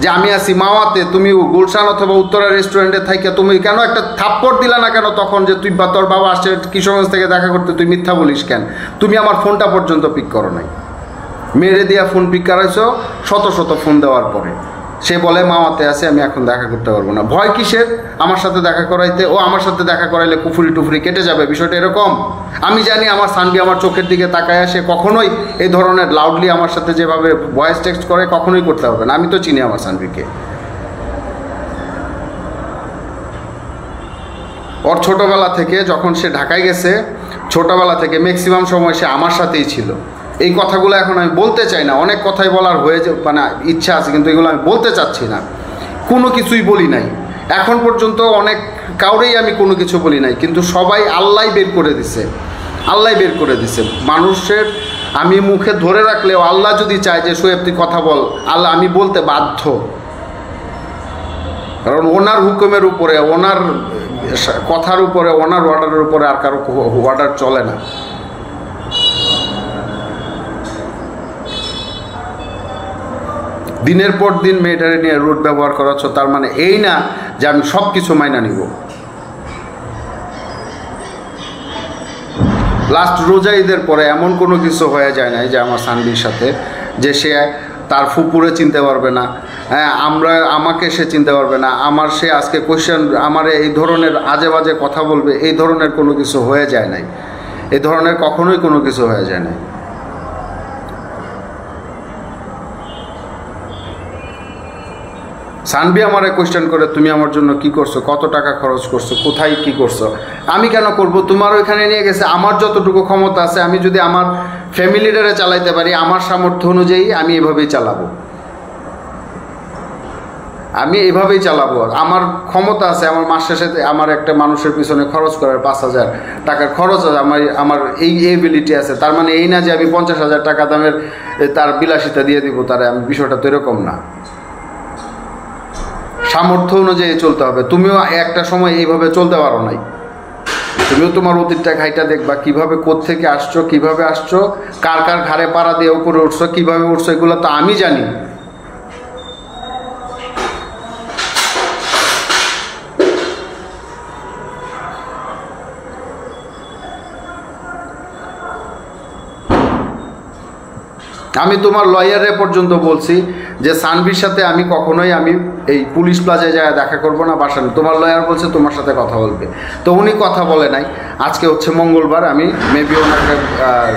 যে আমি আছি মাওয়াতে, তুমি গুলশান অথবা উত্তরা রেস্টুরেন্টে থাইকে তুমি কেন একটা থাপ্পড় দিলা না কেন তখন, যে তুই বা তোর বাবা আসছে কিশোরগঞ্জ থেকে দেখা করতে, তুই মিথ্যা বলিস কেন? তুমি আমার ফোনটা পর্যন্ত পিক করো নাই। মেরে দিয়া ফোন পিক করাইছো শত শত ফোন দেওয়ার পরে। সে বলে মামাতে আছে, আমি এখন দেখা করতে পারবো না। ভয় কিসের আমার সাথে দেখা করাইতে? ও আমার সাথে দেখা করাইলে কুফুরি টুফুরি কেটে যাবে, বিষয়টা এরকম। আমি জানি আমার সানভি আমার চোখের দিকে তাকায়, সে কখনোই এই ধরনের লাউডলি আমার সাথে যেভাবে ভয়েস টেক্সট করে কখনোই করতে হবে না। আমি তো চিনি আমার সানভিকে। ওর ছোটোবেলা থেকে যখন সে ঢাকায় গেছে, ছোটোবেলা থেকে ম্যাক্সিমাম সময় সে আমার সাথেই ছিল। এই কথাগুলো এখন আমি বলতে চাই না, অনেক কথাই বলার মানে ইচ্ছা আছে, কিন্তু এগুলো আমি বলতে চাচ্ছি না। কোনো কিছুই বলি নাই এখন পর্যন্ত, অনেক কাউরেই আমি কোনো কিছু বলি নাই, কিন্তু সবাই আল্লাহ বের করে দিছে, আল্লাহ বের করে দিছে। মানুষের আমি মুখে ধরে রাখলেও আল্লাহ যদি চায় যে শোয়েব তুই কথা বল, আল্লাহ আমি বলতে বাধ্য, কারণ ওনার হুকুমের উপরে, ওনার কথার উপরে, ওনার অর্ডারের উপরে আর কারো অর্ডার চলে না। দিনের পর দিন মেয়েটারে নিয়ে রুট ব্যবহার করাচ্ছ, তার মানে এই না যে আমি সব কিছু মাইনা নিব। লাস্ট রোজা ঈদের পরে এমন কোনো কিছু হয়ে যায় নাই যে আমার সানভির সাথে, যে সে তার ফুপুরে চিনতে পারবে না, হ্যাঁ আমাকে সে চিনতে পারবে না, আমার সে আজকে কোয়েশ্চেন আমার এই ধরনের আজে বাজে কথা বলবে, এই ধরনের কোনো কিছু হয়ে যায় নাই। এই ধরনের কখনোই কোনো কিছু হয়ে যায় নাই। সানভি আমারে কোয়েশ্চেন করে তুমি আমার জন্য কি করছো, কত টাকা খরচ করছো, কোথায় কি করছো। আমি কেন করব? তোমার ওইখানে নিয়ে গেছে। আমার যতটুকু ক্ষমতা আছে, আমি যদি আমার ফ্যামিলিটারে চালাইতে পারি, আমার সামর্থ্য অনুযায়ী আমি এভাবেই চালাবো। আমি এভাবেই চালাবো। আমার ক্ষমতা আছে, আমার মাস শেষে আমার একটা মানুষের পিছনে খরচ করার 5,000 টাকার খরচ আছে, আমার এই এবিলিটি আছে। তার মানে এই না যে আমি 50,000 টাকা দামের তার বিলাসিতা দিয়ে দিব তারা, আমি বিষয়টা তো এরকম না। সামর্থ্য অনুযায়ী চলতে হবে। তুমিও একটা সময় এইভাবে চলতে পারো নাই, তুমিও তোমার অতীতটা ঘাইটা দেখবা, কিভাবে কোত্থেকে আসছো, কিভাবে আসছো, কার কার ঘাড়ে পাড়া দিয়ে উপরে উঠছো, কিভাবে উঠছো, এগুলো তো আমি জানি। আমি তোমার লয়ারে পর্যন্ত বলছি যে সানভির সাথে আমি কখনোই আমি এই পুলিশ প্লাজায় যায় দেখা করবো না, বাসা নেই। তোমার লয়ার বলছে তোমার সাথে কথা বলবে, তো উনি কথা বলে নাই। আজকে হচ্ছে মঙ্গলবার, আমি মেবি ওনাকে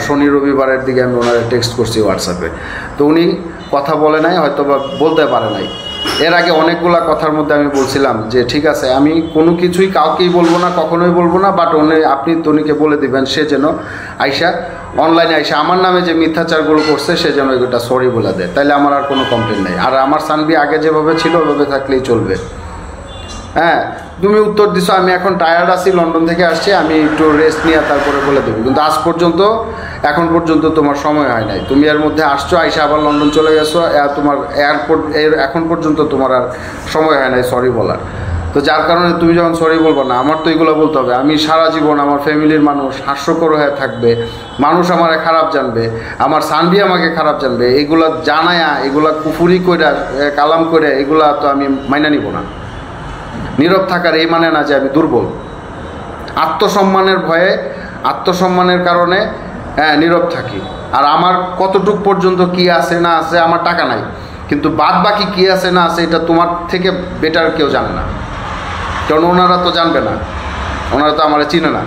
শনি রবিবারের দিকে আমি ওনারে টেক্সট করছি হোয়াটসঅ্যাপে, তো উনি কথা বলে নাই, হয়তো বা বলতে পারে নাই। এর আগে অনেকগুলা কথার মধ্যে আমি বলছিলাম যে ঠিক আছে আমি কোনো কিছুই কাউকেই বলবো না, কখনোই বলবো না, বাট আপনি তনিকে বলে দিবেন সে যেন আইসা অনলাইনে আইসা আমার নামে যে মিথ্যাচারগুলো করছে সে যেন এগুলো সরি বলে দেয়, তাইলে আমার আর কোনো কমপ্লেন নেই। আর আমার সানভি আগে যেভাবে ছিল ওইভাবে থাকলেই চলবে। হ্যাঁ, তুমি উত্তর দিছো, আমি এখন টায়ার্ড আছি, লন্ডন থেকে আসছি, আমি একটু রেস্ট নিয়ে তারপরে বলে দেবো। কিন্তু আজ পর্যন্ত এখন পর্যন্ত তোমার সময় হয় নাই। তুমি এর মধ্যে আসছো, আইসা আবার লন্ডন চলে গেছো, তোমার এয়ারপোর্ট এখন পর্যন্ত তোমার আর সময় হয় নাই সরি বলার। তো যার কারণে তুমি যখন সরি বলবো না, আমার তো এগুলো বলতে হবে। আমি সারা জীবন আমার ফ্যামিলির মানুষ হাস্যকর হয়ে থাকবে, মানুষ আমারে খারাপ জানবে, আমার সানভি আমাকে খারাপ জানবে, এগুলা জানায়া এগুলা কুফুরি করে কালাম করে এগুলা তো আমি মাইনা নিব না। নীরব থাকার এই মানে না যে আমি দুর্বল। আত্মসম্মানের ভয়ে, আত্মসম্মানের কারণে নীরব থাকি। আর আমার কতটুক পর্যন্ত কি আছে না আছে, আমার টাকা নাই, কিন্তু বাদ বাকি কী আছে না আছে এটা তোমার থেকে বেটার কেউ জানে না, কারণ ওনারা তো জানবে না, ওনারা তো আমার চিনে না।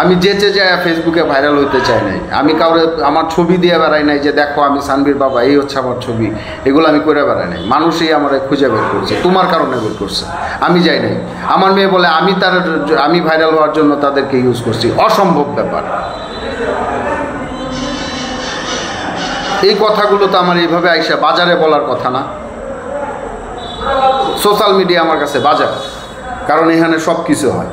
আমি যেচে যায় ফেসবুকে ভাইরাল হইতে চাই নাই, আমি কাউরে আমার ছবি দিয়ে বেড়াই নাই যে দেখো আমি সানভীর বাবা, এই হচ্ছে আমার ছবি, এগুলো আমি করে বেড়াই নাই। মানুষই আমার খুঁজে বের করছে, তোমার কারণে বের করছে, আমি যাই নাই। আমার মেয়ে বলে আমি ভাইরাল হওয়ার জন্য তাদেরকে ইউজ করছি, অসম্ভব ব্যাপার। এই কথাগুলো তো আমার এইভাবে আইসা বাজারে বলার কথা না। সোশ্যাল মিডিয়া আমার কাছে বাজার, কারণ এখানে সব কিছু হয়।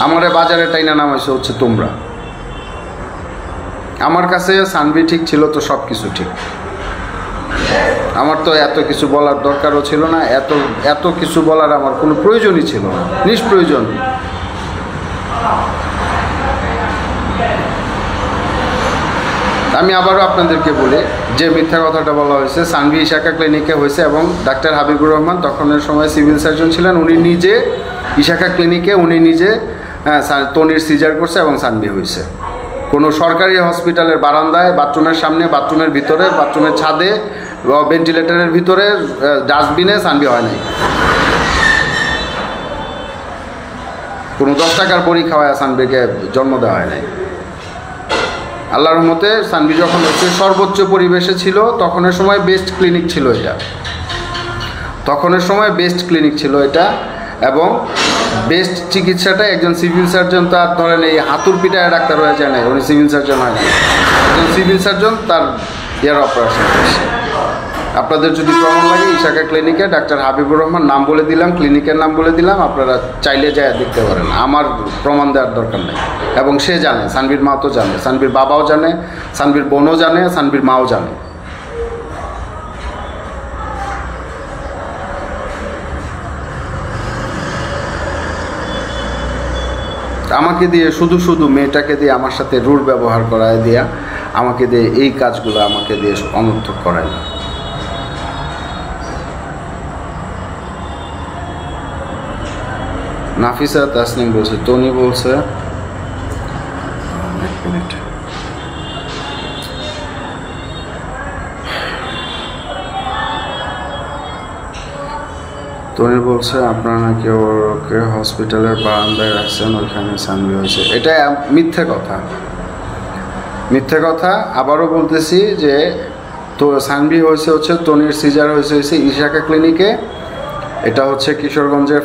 আমারে বাজারে টাইনা নামাইছে হচ্ছে তোমরা। আমার কাছে সানভি ঠিক ছিল তো সব কিছু ঠিক। আমার তো এত কিছু বলার দরকারও ছিল না, এত কিছু বলার আমার কোনো প্রয়োজনই ছিল না, নিষ্প্রয়োজন। আমি আবারও আপনাদেরকে বলি যে মিথ্যা কথাটা বলা হয়েছে সানভি ইশাকা ক্লিনিকে হয়েছে, এবং ডাক্তার হাবিবুর রহমান তখনের সময় সিভিল সার্জন ছিলেন, উনি নিজে ইশাকা ক্লিনিকে উনি নিজে তনির সিজার করছে এবং সানভি হয়েছে। কোনো সরকারি হসপিটালের বারান্দায়, বাথরুমের সামনে, বাথরুমের ভিতরে, বাথরুমের ছাদে, ভেন্টিলেটরের ভিতরে, ডাস্টবিনে সানভি হয় নাই। কোনো 10 টাকার বড়ি খাওয়ায় সানভিকে জন্ম দেওয়া হয় নাই। আল্লাহর রহমতে সানভি যখন হচ্ছে সর্বোচ্চ পরিবেশে ছিল, তখনের সময় বেস্ট ক্লিনিক ছিল এটা, তখনের সময় বেস্ট ক্লিনিক ছিল এটা, এবং বেস্ট চিকিৎসাটা একজন সিভিল সার্জন, তার ধরেন এই হাতুর পিঠায় ডাক্তার হয়ে যায় না, উনি সিভিল সার্জন হয় না, একজন সিভিল সার্জন তার অপারেশন করছে। আপনাদের যদি প্রমাণ লাগে ইশাকা ক্লিনিকে ডাক্তার হাবিবুর রহমান, নাম বলে দিলাম, ক্লিনিকের নাম বলে দিলাম, আপনারা চাইলে যায় দেখতে পারেন, আমার প্রমাণ দেওয়ার দরকার নেই। এবং সে জানে, সানভীর মা তো জানে, সানভীর বাবাও জানে, সানভীর বোনও জানে, সানভীর মাও জানে। আমাকে দিয়ে শুধু মেয়েটাকে দিয়ে আমার সাথে রুড ব্যবহার করায় দিয়া, আমাকে দিয়ে এই কাজগুলো আমাকে দিয়ে অনর্থক করায় না। নাফিসা তাসনিম বলছে, টনি বলছে, এক মিনিট, টনি বলছে আপনারা নাকি ওকে হসপিটালের বারান্দায় রাখছেন, ওইখানে সানভি হয়েছে। এটা মিথ্যে কথা, মিথ্যে কথা। আবারও বলতেছি যে তো সানভি হচ্ছে টনির সিজার হয়েছে ইশাকা ক্লিনিকে। এটা হচ্ছে কিশোরগঞ্জের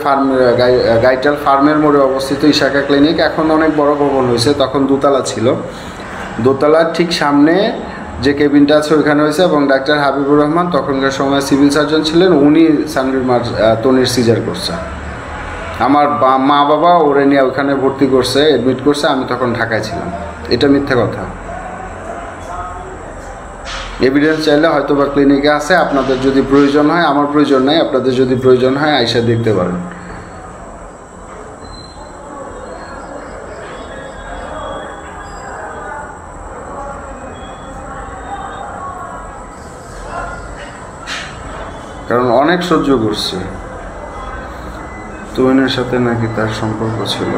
গাইটাল ফার্মের মোড়ে অবস্থিত ইশাকা ক্লিনিক। এখন অনেক বড় ভবন হয়েছে, তখন দোতলা ছিল। দোতলার ঠিক সামনে যে কেবিনটা আছে ওইখানে হয়েছে, এবং ডাক্তার হাবিবুর রহমান তখনকার সময় সিভিল সার্জন ছিলেন, উনি সানভীর তনির সিজার করছে। আমার মা বাবা ওরে নিয়ে ওখানে ভর্তি করছে, অ্যাডমিট করছে, আমি তখন ঢাকায় ছিলাম। এটা মিথ্যা কথা। এভিডেন্স চাইলে হয়তো বা ক্লিনিকে আছে, আপনাদের যদি প্রয়োজন হয়, আমার প্রয়োজন নাই, আপনাদের যদি প্রয়োজন হয় আইসা দেখতে পারেন। কারণ অনেক সহ্য করছি। তুহিনের সাথে নাকি তার সম্পর্ক ছিল।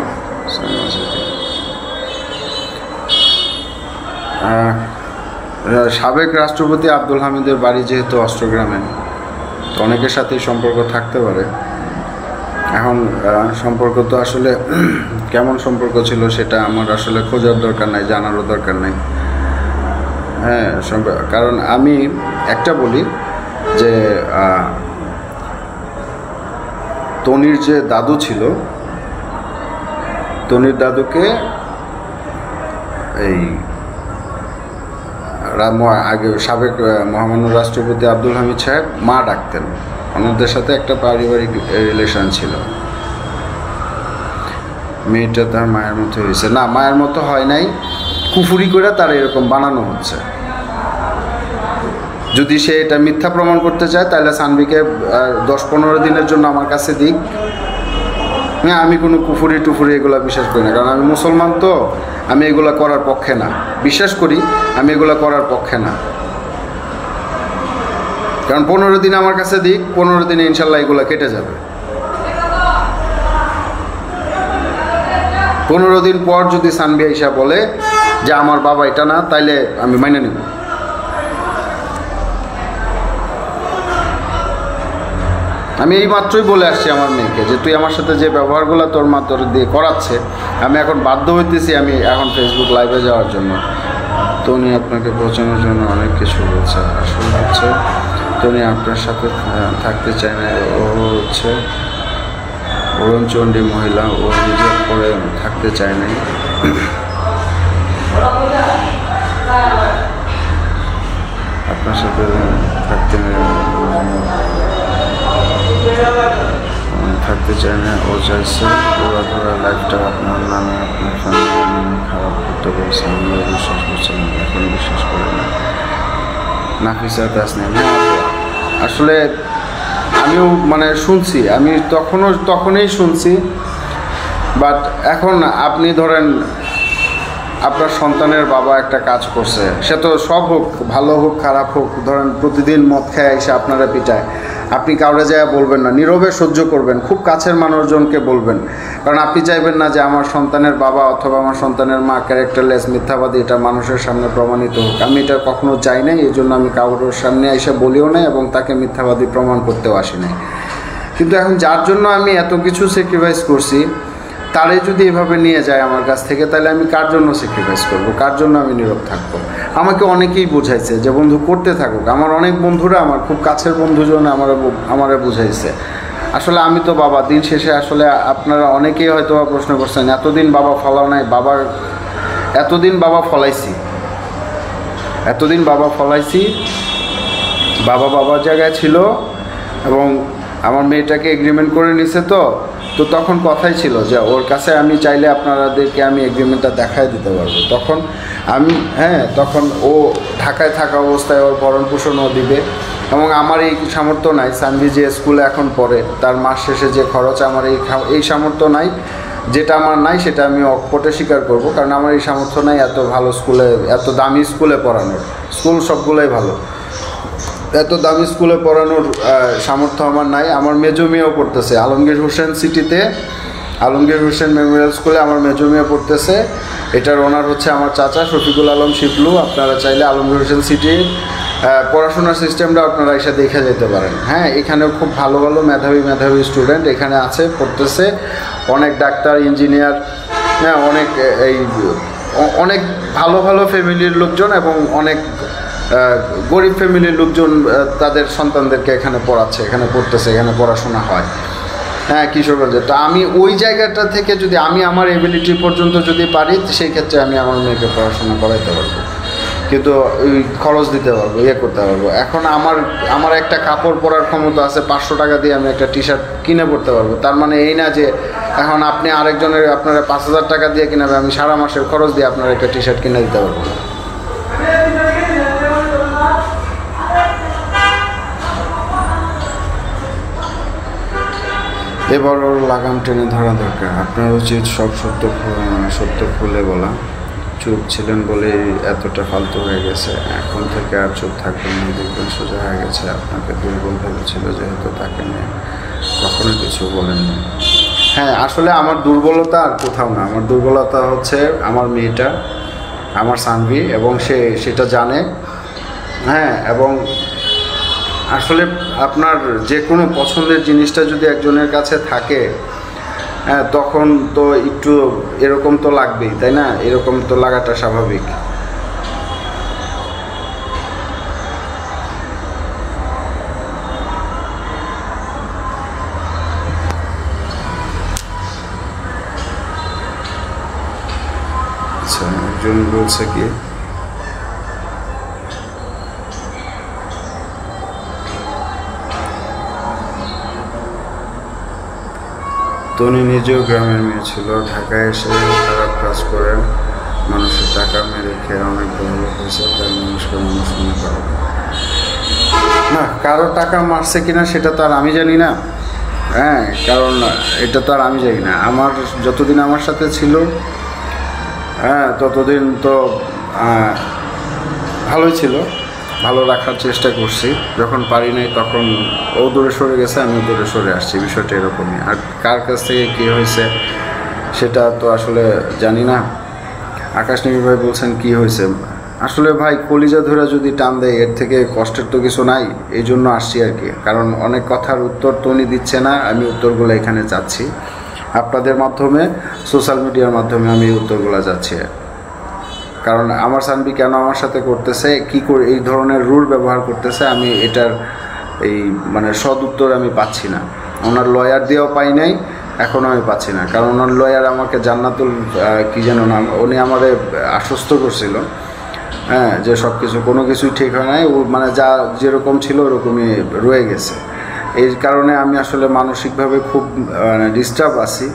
সাবেক রাষ্ট্রপতি আব্দুল হামিদের বাড়ি যেহেতু অস্ট্রগ্রামে, তো অনেকের সাথেই সম্পর্ক থাকতে পারে। এখন সম্পর্ক তো আসলে কেমন সম্পর্ক ছিল সেটা আমার আসলে খোঁজার দরকার নাই, জানারও দরকার নাই। হ্যাঁ, কারণ আমি একটা বলি যে তনির যে দাদু ছিল, তনির দাদুকে এই আগে সাবেক মহামান্য রাষ্ট্রপতি আব্দুল হামিদ সাহেব মা ডাকতেন। ওনাদের সাথে একটা পারিবারিক রিলেশন ছিল। মেয়েটা তার মায়ের মতো হয়েছে না, মায়ের মতো হয় নাই, কুফুরি করে তার এরকম বানানো হচ্ছে। যদি সে এটা মিথ্যা প্রমাণ করতে চায় তাহলে সানভিকে 10-15 দিনের জন্য আমার কাছে দিক। হ্যাঁ, আমি কোনো কুফুরি টুফুরি এগুলো বিশ্বাস করি না, কারণ আমি মুসলমান, তো আমি এগুলো করার পক্ষে না। বিশ্বাস করি, আমি এগুলো করার পক্ষে না। কারণ 15 দিন আমার কাছে দিক, 15 দিনে ইনশাল্লাহ এগুলো কেটে যাবে। 15 দিন পর যদি সানভি আইসা বলে যে আমার বাবা এটা না, তাইলে আমি মাইনে নেব। আমি এই মাত্রই বলে আসছি আমার মেয়েকে যে তুই আমার সাথে যে ব্যবহারগুলো তোর মা তোর দিয়ে করাচ্ছে, আমি এখন বাধ্য হইতেছি আমি এখন ফেসবুক লাইভে যাওয়ার জন্য। তো উনি আপনাকে পৌঁছানোর জন্য অনেক কিছু বলছে। আসলে হচ্ছে তো উনি আপনার সাথে থাকতে চায় না। ও হচ্ছে অরুণচণ্ডী মহিলা, ও নিজের পরে থাকতে চায় নাই। আপনার সাথে থাকতে চায় না, ও চাইছে পুরো ধরা লাইফটা আপনার নামে, আপনার ফ্যামিলির নামে খারাপ করতে বলছে। আমিও বিশ্বাস করছিলাম, এখন বিশ্বাস করে না। নাফিসা তাসনিম, আসলে আমিও মানে শুনছি, আমি তখনই শুনছি, বাট এখন আপনি ধরেন আপনার সন্তানের বাবা একটা কাজ করছে, সে তো সব হোক, ভালো হোক খারাপ হোক, ধরেন প্রতিদিন মদ খায় এসে আপনারা পিটায়, আপনি কাউরে যায় বলবেন না, নীরবে সহ্য করবেন, খুব কাছের মানুষজনকে বলবেন। কারণ আপনি চাইবেন না যে আমার সন্তানের বাবা অথবা আমার সন্তানের মা ক্যারেক্টারলেস, মিথ্যাবাদী, এটা মানুষের সামনে প্রমাণিত হোক। আমি এটা কখনো চাই নাই, এই জন্য আমি কারোর সামনে এসে বলিও নাই এবং তাকে মিথ্যাবাদী প্রমাণ করতেও আসি নাই। কিন্তু এখন যার জন্য আমি এত কিছু স্যাক্রিফাইস করছি, তারে যদি এভাবে নিয়ে যায় আমার কাছ থেকে, তাহলে আমি কার জন্য স্যাক্রিফাইস করব, কার জন্য আমি নীরব থাকবো? আমাকে অনেকেই বুঝাইছে যে বন্ধু করতে থাকুক। আমার অনেক বন্ধুরা, আমার খুব কাছের বন্ধুজন আমারে বুঝাইছে। আসলে আমি তো বাবা, দিন শেষে আসলে আপনারা অনেকেই হয়তো প্রশ্ন করছেন এতদিন বাবা ফলাও নাই। এতদিন বাবা ফলাইছি, বাবার জায়গায় ছিল, এবং আমার মেয়েটাকে এগ্রিমেন্ট করে নিছে। তো তখন কথাই ছিল যে ওর কাছে আমি চাইলে আপনাদেরকে আমি এগ্রিমেন্টটা দেখায় দিতে পারবো। তখন ও ঢাকায় থাকা অবস্থায় ওর ভরণ পোষণও দিবে, এবং আমার এই সামর্থ্য নাই। সানভি যে স্কুলে এখন পড়ে, তার মাস শেষে যে খরচ, আমার এই সামর্থ্য নাই। যেটা আমার নাই সেটা আমি অকপটে স্বীকার করবো, কারণ আমার এই সামর্থ্য নাই এত ভালো স্কুলে, এত দামি স্কুলে পড়ানোর। স্কুল সবগুলোই ভালো, এত দামি স্কুলে পড়ানোর সামর্থ্য আমার নাই। আমার মেজো মেয়েও পড়তেছে আলমগীর হোসেন সিটিতে, আলমগীর হোসেন মেমোরিয়াল স্কুলে আমার মেজো মেয়ে পড়তেছে। এটার ওনার হচ্ছে আমার চাচা শফিকুল আলম শিবলু। আপনারা চাইলে আলমগীর হোসেন সিটির পড়াশোনার সিস্টেমটা আপনারা এসে দেখে যেতে পারেন। হ্যাঁ, এখানেও খুব ভালো ভালো মেধাবী স্টুডেন্ট এখানে আছে, পড়তেছে। অনেক ডাক্তার, ইঞ্জিনিয়ার, হ্যাঁ, অনেক ভালো ফ্যামিলির লোকজন এবং অনেক গরিব ফ্যামিলির লোকজন তাদের সন্তানদেরকে এখানে পড়াচ্ছে, এখানে পড়তেছে, এখানে পড়াশোনা হয়। হ্যাঁ, কিশোরগঞ্জে। তো আমি ওই জায়গাটা থেকে যদি আমি আমার এবিলিটি পর্যন্ত যদি পারি, সেই ক্ষেত্রে আমি আমার মেয়েকে পড়াশোনা করাইতে পারবো। কিন্তু ওই খরচ দিতে পারবো, ইয়ে করতে পারবো। এখন আমার একটা কাপড় পরার ক্ষমতা আছে, 500 টাকা দিয়ে আমি একটা টি শার্ট কিনে পড়তে পারবো। তার মানে এই না যে এখন আপনি আরেকজনের আপনারা 5000 টাকা দিয়ে কিনাবে, আমি সারা মাসের খরচ দিয়ে আপনার একটা টি শার্ট কিনে দিতে পারবো না। এবার ওর লাগাম টেনে ধরা দরকার। আপনার উচিত সব সত্য খুলে বলা। চুপ ছিলেন বলে এতটা ফালতু হয়ে গেছে। এখন থেকে আর চুপ থাকবেন না, দেখবেন সোজা হয়ে গেছে। আপনাকে দুর্বল ভেবেছিল যেহেতু তাকে নিয়ে কখনো কিছু বলেননি। হ্যাঁ, আসলে আমার দুর্বলতা আর কোথাও না। আমার দুর্বলতা হচ্ছে আমার মেয়েটা, আমার সানভি, এবং সেটা জানে। হ্যাঁ, এবং আসলে আপনার যে কোনো পছন্দের জিনিসটা যদি একজনের কাছে থাকে, হ্যাঁ, তখন তো একটু এরকম তো লাগবেই, তাই না? এরকম তো লাগাটা স্বাভাবিক। আচ্ছা, একজন বলছে কি তনি নিজেও গ্রামের মেয়ে ছিল, ঢাকায় এসে খারাপ কাজ করে মানুষের টাকা মেরে খেয়ে অনেক বড় হয়েছে, তাই মানুষকে মানুষ মনে করে না। কারো টাকা মারছে কিনা সেটা তো আর আমি জানি না। হ্যাঁ, কারণ এটা তো আর আমি জানি না। আমার যতদিন আমার সাথে ছিল, হ্যাঁ, ততদিন তো ভালোই ছিল, ভালো রাখার চেষ্টা করছি। যখন পারি নাই তখন ও দূরে সরে গেছে, আমি দূরে সরে আসছি। বিষয়টা এরকমই। আর কার কাছ থেকে কী হয়েছে সেটা তো আসলে জানি না। আকাশ নিবি ভাই বলছেন কি হয়েছে। আসলে ভাই কলিজা ধরে যদি টান দেয়, এর থেকে কষ্টের তো কিছু নাই। এই জন্য আসছি আর কি। কারণ অনেক কথার উত্তর তনি দিচ্ছে না, আমি উত্তরগুলো এখানে চাচ্ছি আপনাদের মাধ্যমে, সোশ্যাল মিডিয়ার মাধ্যমে আমি উত্তরগুলো যাচ্ছি। কারণ আমার সানভি কেন আমার সাথে করতেছে, কী করে এই ধরনের রুল ব্যবহার করতেছে, আমি এটার এই মানে সদ উত্তর আমি পাচ্ছি না। ওনার লয়ার দিয়েও পাই নাই, এখনও আমি পাচ্ছি না। কারণ ওনার লয়ার আমাকে জান্নাতুল কী যেন নাম, উনি আমারে আশ্বস্ত করছিল, হ্যাঁ, যে সব কিছু কোনো কিছুই ঠিক হয় নাই, ও মানে যা যেরকম ছিল ওরকমই রয়ে গেছে। এই কারণে আমি আসলে মানসিকভাবে খুব ডিস্টার্ব আছি।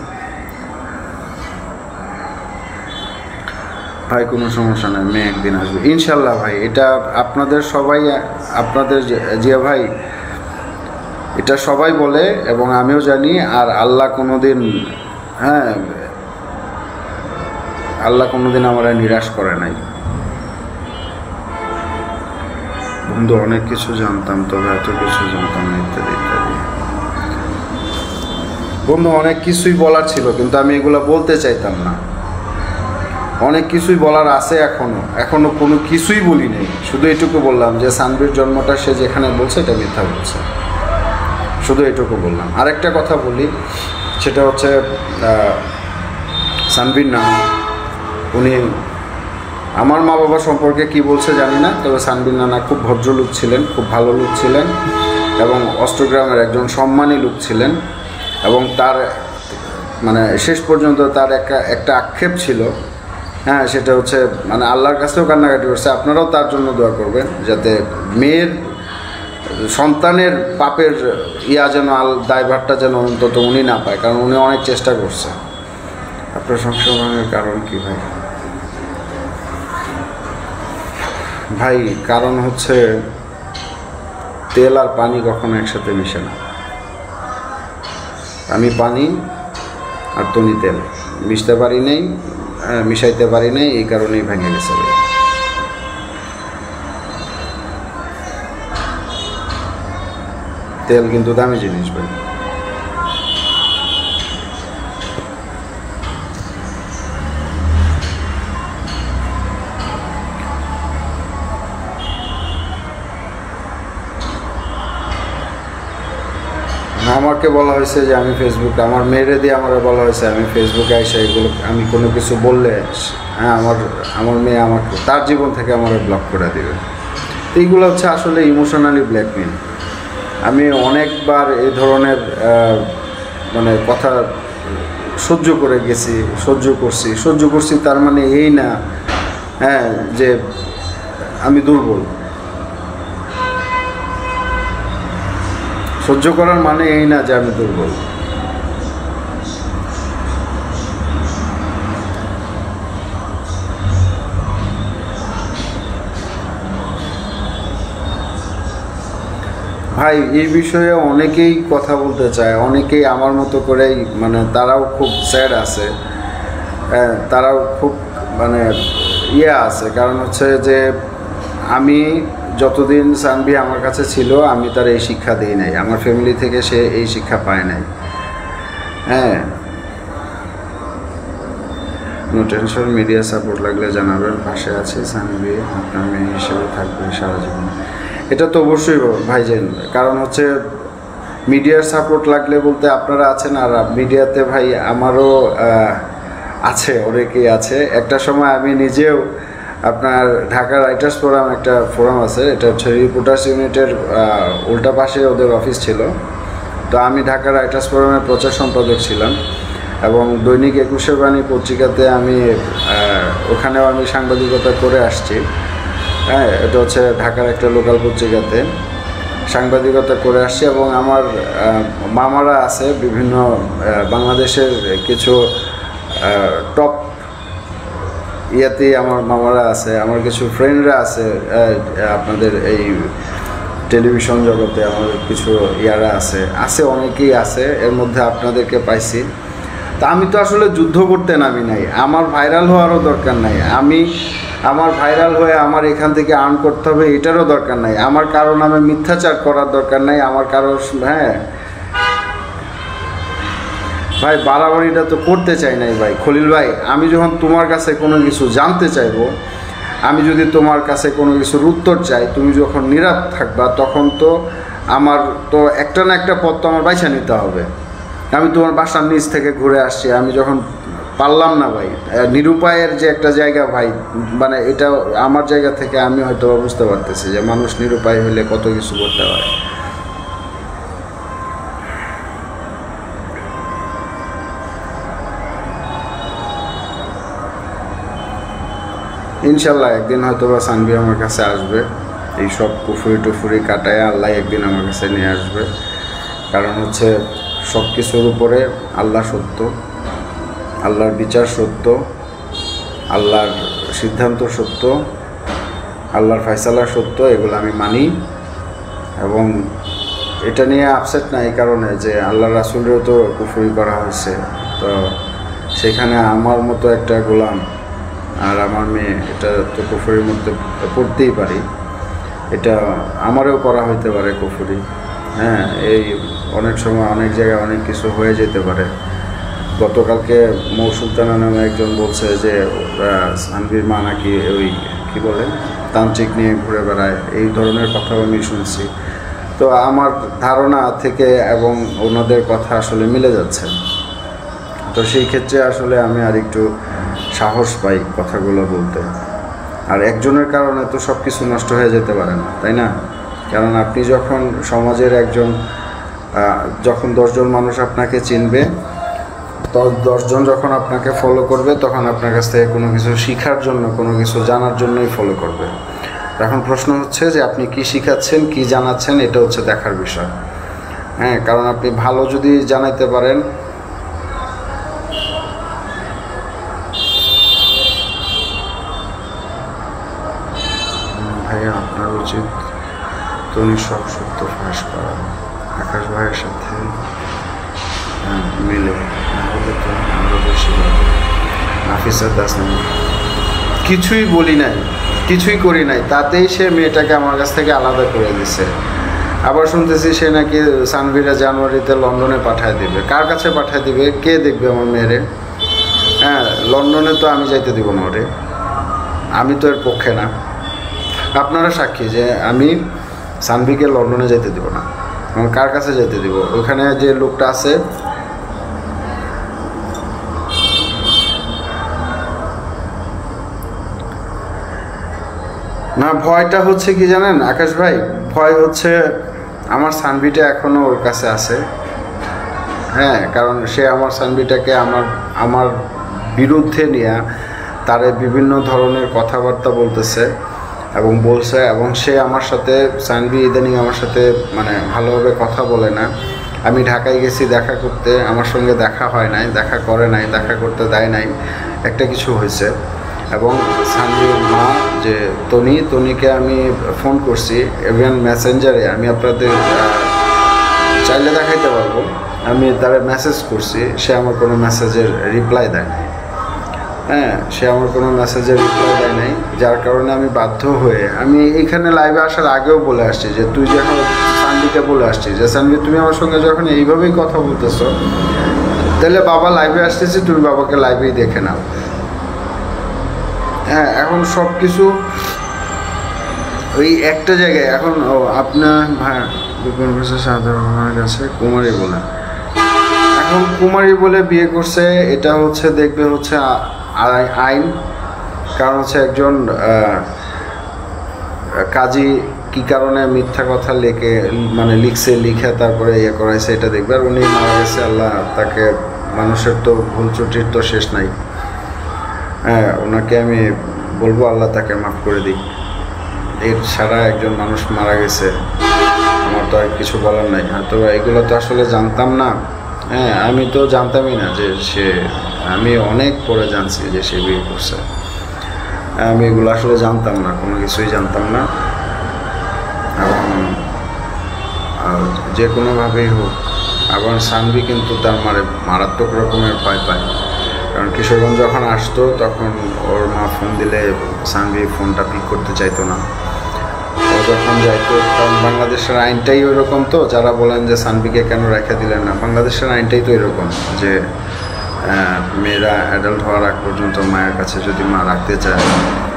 ভাই কোনো সমস্যা নেই, মেয়ে একদিন আসবে ইনশাল্লাহ। ভাই এটা আপনাদের সবাই, আপনাদের জিয়া ভাই, এটা সবাই বলে এবং আমিও জানি। আর আল্লাহ কোনোদিন, হ্যাঁ, আল্লাহ কোনোদিন আমরা নিরাশ করে নাই। বন্ধু অনেক কিছু জানতাম, তবে এত কিছু জানতাম না, ইত্যাদি ইত্যাদি। বন্ধু অনেক কিছুই বলার ছিল, কিন্তু আমি এগুলো বলতে চাইতাম না। অনেক কিছুই বলার আছে, এখনো কোনো কিছুই বলি নেই। শুধু এটুকু বললাম যে সানভির জন্মটা সে যেখানে বলছে এটা মিথ্যা বলছে, শুধু এটুকু বললাম। আরেকটা কথা বলি, সেটা হচ্ছে সানভির নাম, উনি আমার মা বাবা সম্পর্কে কি বলছে জানি না, তবে সানভির নানা খুব ভদ্রলোক ছিলেন, খুব ভালো লোক ছিলেন, এবং অষ্টগ্রামের একজন সম্মানী লোক ছিলেন। এবং তার মানে শেষ পর্যন্ত তার একটা আক্ষেপ ছিল, হ্যাঁ, সেটা হচ্ছে মানে আল্লাহর কাছেও কান্নাকাটি করছে। আপনারাও তার জন্য দোয়া করবেন, যাতে মেয়ের সন্তানের পাপের যেন দায়ভারটা যেন অন্তত উনি না পায়, কারণ উনি অনেক চেষ্টা করছে। আপনার সংসার ভাঙার কারণ কি ভাই? ভাই কারণ হচ্ছে তেল আর পানি কখনো একসাথে মিশে না। আমি পানি আর তুমি তেল মিশতে পারি নাই, মিশাইতে পারি নাই, এই কারণেই ভেঙে গেছে। তেল কিন্তু দামি জিনিস ভাই। আমাকে বলা হয়েছে যে আমি ফেসবুকে, আমার মেয়েরে দিয়ে আমার বলা হয়েছে আমি ফেসবুকে এসে এগুলো আমি কোনো কিছু বললে, হ্যাঁ, আমার মেয়ে আমাকে তার জীবন থেকে আমার ব্লক করে দেবে। তো এইগুলো হচ্ছে আসলে ইমোশনালি ব্ল্যাকমেল। আমি অনেকবার এই ধরনের মানে কথা সহ্য করে গেছি, সহ্য করছি। তার মানে এই না, হ্যাঁ, যে আমি দুর্বল। সহ্য করার মানে এই না যে আমি দুর্বল। ভাই এই বিষয়ে অনেকেই কথা বলতে চায়, অনেকেই আমার মতো করেই মানে তারাও খুব স্যাড আছে, তারাও খুব মানে আছে। কারণ হচ্ছে যে আমি যতদিন সানভি আমার কাছে ছিল আমি তার এই শিক্ষা দিই নাই, আমার ফ্যামিলি থেকে সে এই শিক্ষা পায় নাই। হ্যাঁ, নো টেনশন, মিডিয়া সাপোর্ট লাগলে জানাবেন, পাশে আছে সানভি, আপনার মেয়ে হিসেবে থাকবে সারা জীবন। এটা তো অবশ্যই ভাইজান, কারণ হচ্ছে মিডিয়ার সাপোর্ট লাগলে বলতে আপনারা আছেন, আর মিডিয়াতে ভাই আমারও আছে, অনেকেই আছে। একটা সময় আমি নিজেও আপনার ঢাকা রাইটার্স ফোরাম, একটা ফোরাম আছে, এটা হচ্ছে রিপোর্টার্স ইউনিটের উল্টা পাশে ওদের অফিস ছিল। তো আমি ঢাকা রাইটার্স ফোরামের প্রচার সম্পাদক ছিলাম, এবং দৈনিক ২১শে বাণী পত্রিকাতে আমি ওখানেও আমি সাংবাদিকতা করে আসছি। হ্যাঁ, এটা হচ্ছে ঢাকার একটা লোকাল পত্রিকাতে সাংবাদিকতা করে আসছি, এবং আমার মামারা আছে বিভিন্ন বাংলাদেশের কিছু টপ ইয়াতে আমার মামারা আছে, আমার কিছু ফ্রেন্ডরা আছে আপনাদের এই টেলিভিশন জগতে, আমাদের কিছু ইয়ারা আছে অনেকেই আছে, এর মধ্যে আপনাদেরকে পাইছি। তা আমি তো আসলে যুদ্ধ করতে নামি নাই, আমার ভাইরাল হওয়ারও দরকার নাই, আমার ভাইরাল হয়ে আমার এখান থেকে আর্ন করতে হবে এটারও দরকার নাই, আমার কারো নামে মিথ্যাচার করার দরকার নাই, আমার কারো হ্যাঁ ভাই বাড়াবাড়িটা তো করতে চাই নাই ভাই। খলিল ভাই, আমি যখন তোমার কাছে কোনো কিছু জানতে চাইবো, আমি যদি তোমার কাছে কোনো কিছুর উত্তর চাই, তুমি যখন নীরব থাকবা, তখন তো আমার তো একটা না একটা পথ তো আমার বাইছা নিতে হবে। আমি তোমার বাসার নিচ থেকে ঘুরে আসছি, আমি যখন পারলাম না ভাই, নিরুপায়ের যে একটা জায়গা ভাই, মানে এটা আমার জায়গা থেকে আমি হয়তো বুঝতে পারতেছি যে মানুষ নিরুপায় হলে কত কিছু করতে পারে। ইনশাল্লাহ একদিন হয়তো বা সানভি আমার কাছে আসবে, এই সব কুফুরি টুফুরি কাটায় আল্লাহ একদিন আমার কাছে নিয়ে আসবে। কারণ হচ্ছে সব কিছুর উপরে আল্লাহ সত্য, আল্লাহর বিচার সত্য, আল্লাহর সিদ্ধান্ত সত্য, আল্লাহর ফয়সালা সত্য, এগুলো আমি মানি। এবং এটা নিয়ে আপসেট না এই কারণে যে আল্লাহ রাসূলেরও তো কুফরি করা হয়েছে, তো সেখানে আমার মতো একটা গোলাম আর আমার মেয়ে, এটা তো কুফরির মধ্যে পড়তেই পারি, এটা আমারও করা হইতে পারে কুফরি। হ্যাঁ, এই অনেক সময় অনেক জায়গায় অনেক কিছু হয়ে যেতে পারে। গতকালকে মৌ সুলতানা নামে একজন বলছে যে সানভীর মা নাকি ওই কী বলে তান্ত্রিক নিয়ে ঘুরে বেড়ায়, এই ধরনের কথাও আমি শুনছি। তো আমার ধারণা থেকে এবং ওনাদের কথা আসলে মিলে যাচ্ছে, তো সেই ক্ষেত্রে আসলে আমি আর একটু সাহস পাই কথাগুলো বলতে। আর একজনের কারণে তো সব কিছু নষ্ট হয়ে যেতে পারে না, তাই না? কারণ আপনি যখন সমাজের একজন, যখন 10 জন মানুষ আপনাকে চিনবে, 10 জন যখন আপনাকে ফলো করবে, তখন আপনার কাছ থেকে কোনো কিছু শেখার জন্য, কোনো কিছু জানার জন্যই ফলো করবে। এখন প্রশ্ন হচ্ছে যে আপনি কি শিখাচ্ছেন, কি জানাচ্ছেন, এটা হচ্ছে দেখার বিষয়। হ্যাঁ, কারণ আপনি ভালো যদি জানাইতে পারেন, ভাইয়া আপনার উচিত তুমি সব সত্য ফাঁস করা, আকাশ ভাইয়ের সাথে মিলে, নাহলে তো আরও বেশি হবে। নাফিসা দাস নাম কিছুই বলি নাই, কিছুই করি নাই, তাতেই সে মেয়েটাকে আমার কাছ থেকে আলাদা করে দিছে। আবার শুনতেছি সে নাকি সানভীরা জানুয়ারিতে লন্ডনে পাঠায় দিবে। কার কাছে পাঠায় দিবে? কে দেখবে আমার মেয়েরে? হ্যাঁ, লন্ডনে তো আমি যাইতে দিব না ওরে, আমি তো এর পক্ষে না। আপনারা সাক্ষী যে আমি সানভিকে লন্ডনে যেতে দেব না। এবং কার কাছে যেতে দিব? ওখানে যে লোকটা আছে, না ভয়টা হচ্ছে কি জানেন আকাশ ভাই, ভয় হচ্ছে আমার সানভিটা এখনও ওর কাছে আছে। হ্যাঁ, কারণ সে আমার সানভিটাকে আমার বিরুদ্ধে নিয়ে তারে বিভিন্ন ধরনের কথাবার্তা বলতেছে। এবং বলছে, এবং সে আমার সাথে, সানভি ইদানিং আমার সাথে মানে ভালোভাবে কথা বলে না। আমি ঢাকায় গেছি দেখা করতে, আমার সঙ্গে দেখা হয় নাই, দেখা করে নাই, দেখা করতে দেয় নাই, একটা কিছু হয়েছে। এবং সানভির মা যে তনিকে আমি ফোন করছি, ইভেন মেসেঞ্জারে, আমি আপনাদের চাইলে দেখাইতে পারবো, আমি তার মেসেজ করছি, সে আমার কোনো মেসেজের রিপ্লাই দেয় নাই। হ্যাঁ, সে আমার কোনো মেসেজের রিপ্লাই দেয় নাই, যার কারণে আমি বাধ্য হয়ে, আমি এইখানে লাইভে আসার আগেও বলে আসছি যে তুই যখন সানভিকে বলে আসছি যে সানভি তুমি আমার সঙ্গে যখন এইভাবেই কথা বলতেছো, তাহলে বাবা লাইভে আসতেছি, তুমি বাবাকে লাইভেই দেখে নাও। হ্যাঁ, এখন সব কিছু ওই একটা জায়গায় এখন আপনার ভাই সাধারণ কাছে কুমারী বলে, এখন কুমারী বলে বিয়ে করছে, এটা হচ্ছে দেখবে হচ্ছে আইন। কারণ হচ্ছে একজন কাজী কি কারণে মিথ্যা কথা লিখে তারপরে ইয়ে করাইছে, এটা দেখবে। আর উনি মারা গেছে, আল্লাহ তাকে, মানুষের তো ভুল ত্রুটির তো শেষ নাই। হ্যাঁ, ওনাকে আমি বলবো আল্লাহ তাকে মাফ করে দিই। এর ছাড়া একজন মানুষ মারা গেছে, আমার তো আর কিছু বলার নাই। হয়তো এগুলো তো আসলে জানতাম না। হ্যাঁ, আমি তো জানতামই না যে আমি অনেক পরে জানছি যে সে বিয়ে করছে। আমি এগুলো আসলে জানতাম না, কোনো কিছুই জানতাম না। এবং যে কোনোভাবেই হোক, আবার সানভি কিন্তু তার মারাত্মক রকমের ভয় পায়। কারণ কিশোরগঞ্জ যখন আসতো তখন ওর মা ফোন দিলে সানভি ফোনটা পিক করতে চাইতো না। ও যখন যাইতো, কারণ বাংলাদেশের আইনটাই ওই রকম, তো যারা বলেন যে সানভিকে কেন রেখে দিলেন না, বাংলাদেশের আইনটাই তো এরকম যে মেয়েরা অ্যাডাল্ট হওয়ার আগ পর্যন্ত মায়ের কাছে যদি মা রাখতে চায়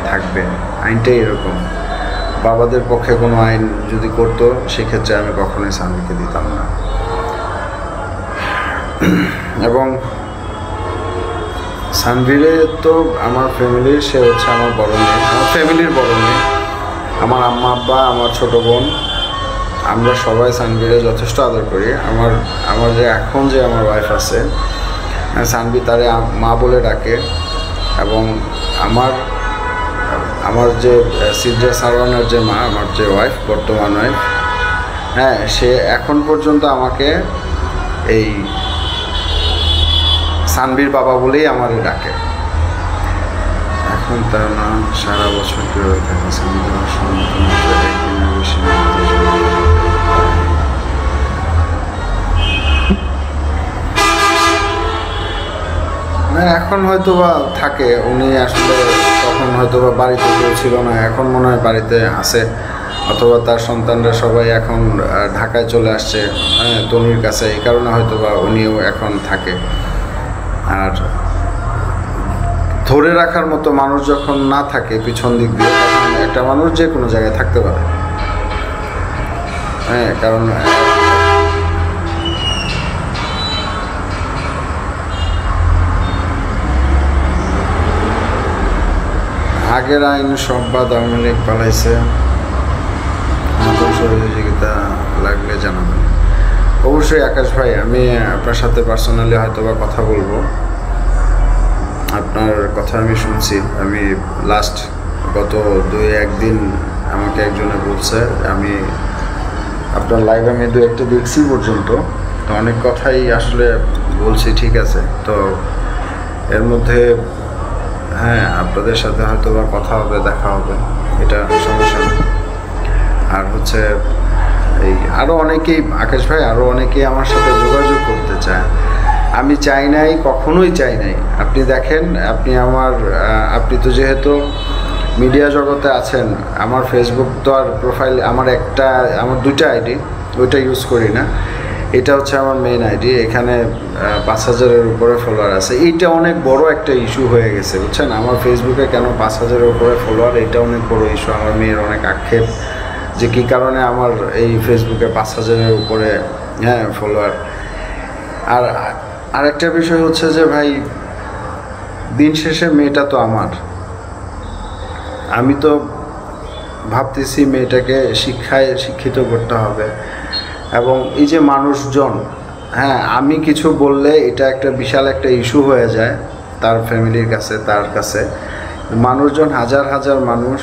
থাকবে, আইনটাই এরকম। বাবাদের পক্ষে কোনো আইন যদি করতো, সেক্ষেত্রে আমি কখনোই সানভিকে দিতাম না। এবং সানভিরে তো আমার ফ্যামিলির, সে হচ্ছে আমার বড় মেয়ে, আমার ফ্যামিলির বড় মেয়ে। আমার আম্মা আব্বা, আমার ছোট বোন, আমরা সবাই সানভিরে যথেষ্ট আদর করি। আমার যে এখন যে আমার ওয়াইফ আছে, সানভি তারে মা বলে ডাকে। এবং আমার যে সিদ্রা সারওয়ানের যে মা, আমার যে ওয়াইফ, বর্তমান ওয়াইফ, হ্যাঁ, সে এখন পর্যন্ত আমাকে এই সানভির বাবা বলেই আমারে ডাকে। এখন তার নাম সারা বছর কীভাবে থাকে, এখন হয়তো বা থাকে, উনি আসলে তখন হয়তো বা বাড়িতে কেউ ছিল না, এখন মনে হয় বাড়িতে আছে, অথবা তার সন্তানরা সবাই এখন ঢাকায় চলে আসছে, হ্যাঁ, তনির কাছে, এই কারণে হয়তো বা উনিও এখন থাকে। আর ধরে রাখার মতো মানুষ যখন না থাকে পিছন দিক দিয়ে, তখন একটা মানুষ যে কোনো জায়গায় থাকতে পারে। হ্যাঁ, কারণ আগের আইন সব বাদ আওয়ামী লীগ পালাইছে। নতুন সহযোগিতা লাগলে জানাবেন। অবশ্যই আকাশ ভাই, আমি আপনার সাথে পার্সোনালি হয়তো বা কথা বলবো। আপনার কথা আমি শুনছি, আমি লাস্ট গত 2-1 দিন আমাকে একজনে বলছে, আমি আপনার লাইভ আমি 2-1টা দেখছি পর্যন্ত, তো অনেক কথাই আসলে বলছি, ঠিক আছে। তো এর মধ্যে হ্যাঁ, আপনাদের সাথে হয়তো বা কথা হবে, দেখা হবে, এটা সমস্যা নেই। আর হচ্ছে এই আরও অনেকেই, আকাশ ভাই, আরও অনেকেই আমার সাথে যোগাযোগ করতে চায়। আমি চাই নাই, কখনোই চাই নাই। আপনি দেখেন, আপনি তো যেহেতু মিডিয়া জগতে আছেন, আমার ফেসবুক তো আর প্রোফাইল, আমার 2টা আইডি, ওইটা ইউজ করি না। এটা হচ্ছে আমার মেইন আইডি, এখানে 5000-এর উপরে ফলোয়ার আছে। এইটা অনেক বড় একটা ইস্যু হয়ে গেছে, বুঝছেন। আমার ফেসবুকে কেন 5000-এর উপরে ফলোয়ার, এটা অনেক বড় ইস্যু। আমার মেয়ের অনেক আক্ষেপ যে কী কারণে আমার এই ফেসবুকে 5000-এর উপরে ফলোয়ার। আর আরেকটা বিষয় হচ্ছে যে ভাই, দিন শেষে মেয়েটা তো আমার। আমি তো ভাবতেছি মেয়েটাকে শিক্ষিত করতে হবে। এবং এই যে মানুষজন, হ্যাঁ, আমি কিছু বললে এটা একটা বিশাল একটা ইস্যু হয়ে যায় তার ফ্যামিলির কাছে, তার কাছে। মানুষজন, হাজার হাজার মানুষ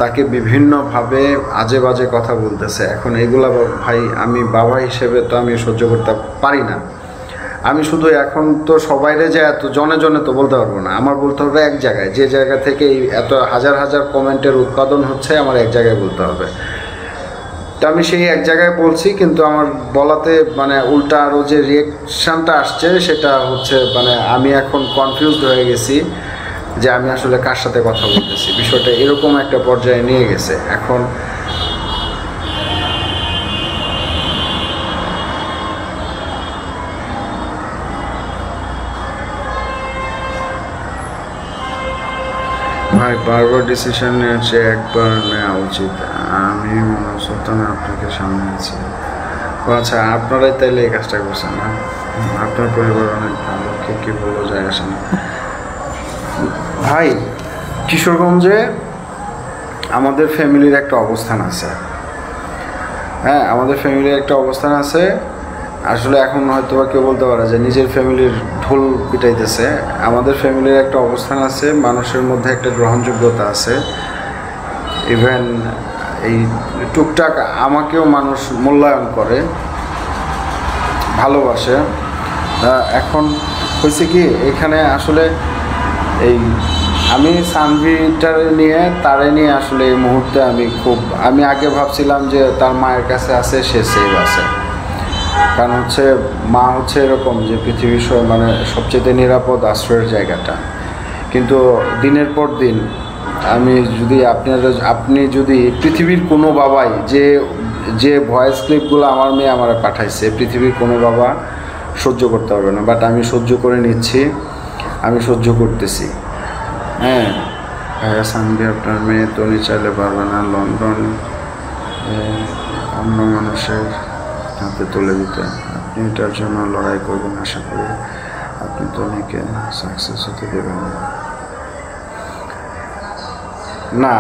তাকে বিভিন্নভাবে আজে বাজে কথা বলতেছে। এখন এগুলা ভাই আমি বাবা হিসেবে তো আমি সহ্য করতে পারি না। আমি শুধু এখন তো সবাইরে যে এত জনে জনে তো বলতে পারবো না, আমার বলতে হবে এক জায়গায়, যে জায়গা থেকে এই এত হাজার হাজার কমেন্টের উৎপাদন হচ্ছে আমার এক জায়গায় বলতে হবে। তো আমি সেই এক জায়গায় বলছি, কিন্তু আমার বলাতে মানে উল্টা আরও যে রিয়েকশানটা আসছে সেটা হচ্ছে মানে আমি এখন কনফিউজড হয়ে গেছি যে আমি আসলে কার সাথে কথা বলতেছি। বিষয়টা এরকম একটা পর্যায়ে নিয়ে গেছে এখন। ভাই বারবার ডিসিশন নিয়েছে, একবার নেওয়া উচিত। আমি মনসত্তমে আপনাকে সামনে আছি। আচ্ছা, আপনারাই তাইলে এই কাজটা করছেন না? আপনার পরিবার অনেক ভালো, কে কী বলবো যায় আসে না। ভাই কিশোরগঞ্জে আমাদের ফ্যামিলির একটা অবস্থান আছে। হ্যাঁ, আমাদের ফ্যামিলির একটা অবস্থান আছে। আসলে এখন হয়তো বা কেউ বলতে পারে যে নিজের ফ্যামিলির ঢোল পিটাইতেছে। আমাদের ফ্যামিলির একটা অবস্থান আছে, মানুষের মধ্যে একটা গ্রহণযোগ্যতা আছে। ইভেন এই টুকটাক আমাকেও মানুষ মূল্যায়ন করে, ভালোবাসে। এখন হয়েছে কি, এখানে আসলে এই আমি সানভিটারে নিয়ে তারে নিয়ে আসলে এই মুহূর্তে আমি আগে ভাবছিলাম যে তার মায়ের কাছে আছে, সে সেভ আছে। কারণ হচ্ছে মা হচ্ছে এরকম যে পৃথিবীর মানে সবচেয়ে নিরাপদ আশ্রয়ের জায়গাটা। কিন্তু দিনের পর দিন আপনি যদি পৃথিবীর কোনো বাবাই যে ভয়েস ক্লিপগুলো আমার মেয়ে আমার পাঠাইছে, পৃথিবীর কোনো বাবা সহ্য করতে পারবে না। বাট আমি সহ্য করে নিচ্ছি, আমি সহ্য করতেছি। হ্যাঁ ভাইয়া, সানভি আপনার মেয়ে তনি চাইলে পারবে না লন্ডন অন্য মানুষের হাতে তুলে দিতে। আপনি এটার জন্য লড়াই করবেন, আশা করি আপনি তনিকে সাকসেস হতে দেবেন না।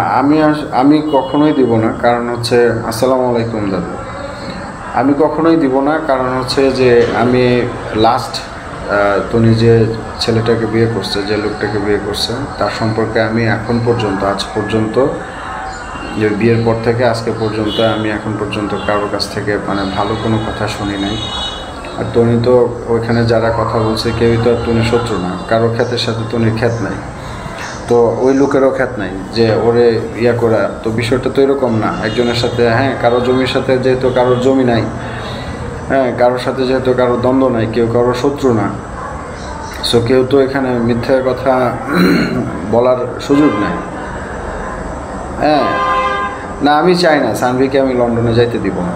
আমি কখনোই দিব না, কারণ হচ্ছে আসসালামু আলাইকুম দাদু। আমি কখনোই দিব না, কারণ হচ্ছে যে আমি লাস্ট তনি যে ছেলেটাকে বিয়ে করছে, যে লোকটাকে বিয়ে করছে, তার সম্পর্কে আমি এখন পর্যন্ত আজ পর্যন্ত যে বিয়ের পর থেকে আজকে পর্যন্ত আমি এখন পর্যন্ত কারোর কাছ থেকে মানে ভালো কোনো কথা শুনি নাই। আর তনি তো ওইখানে যারা কথা বলছে কেউই তো আর তনির শত্রু না, কারো খ্যাতের সাথে তনির খ্যাত নাই, তো ওই লোকেরও খ্যাত নাই যে ওরে ইয়া করা। তো বিষয়টা তো এরকম না একজনের সাথে, হ্যাঁ কারো জমির সাথে যেহেতু কারোর জমি নাই, হ্যাঁ কারোর সাথে যেহেতু কারোর দ্বন্দ্ব নাই, কেউ কারোর শত্রু না, সো কেউ তো এখানে মিথ্যার কথা বলার সুযোগ নাই। হ্যাঁ না, আমি চাই না সানভিকে আমি লন্ডনে যাইতে দিব না।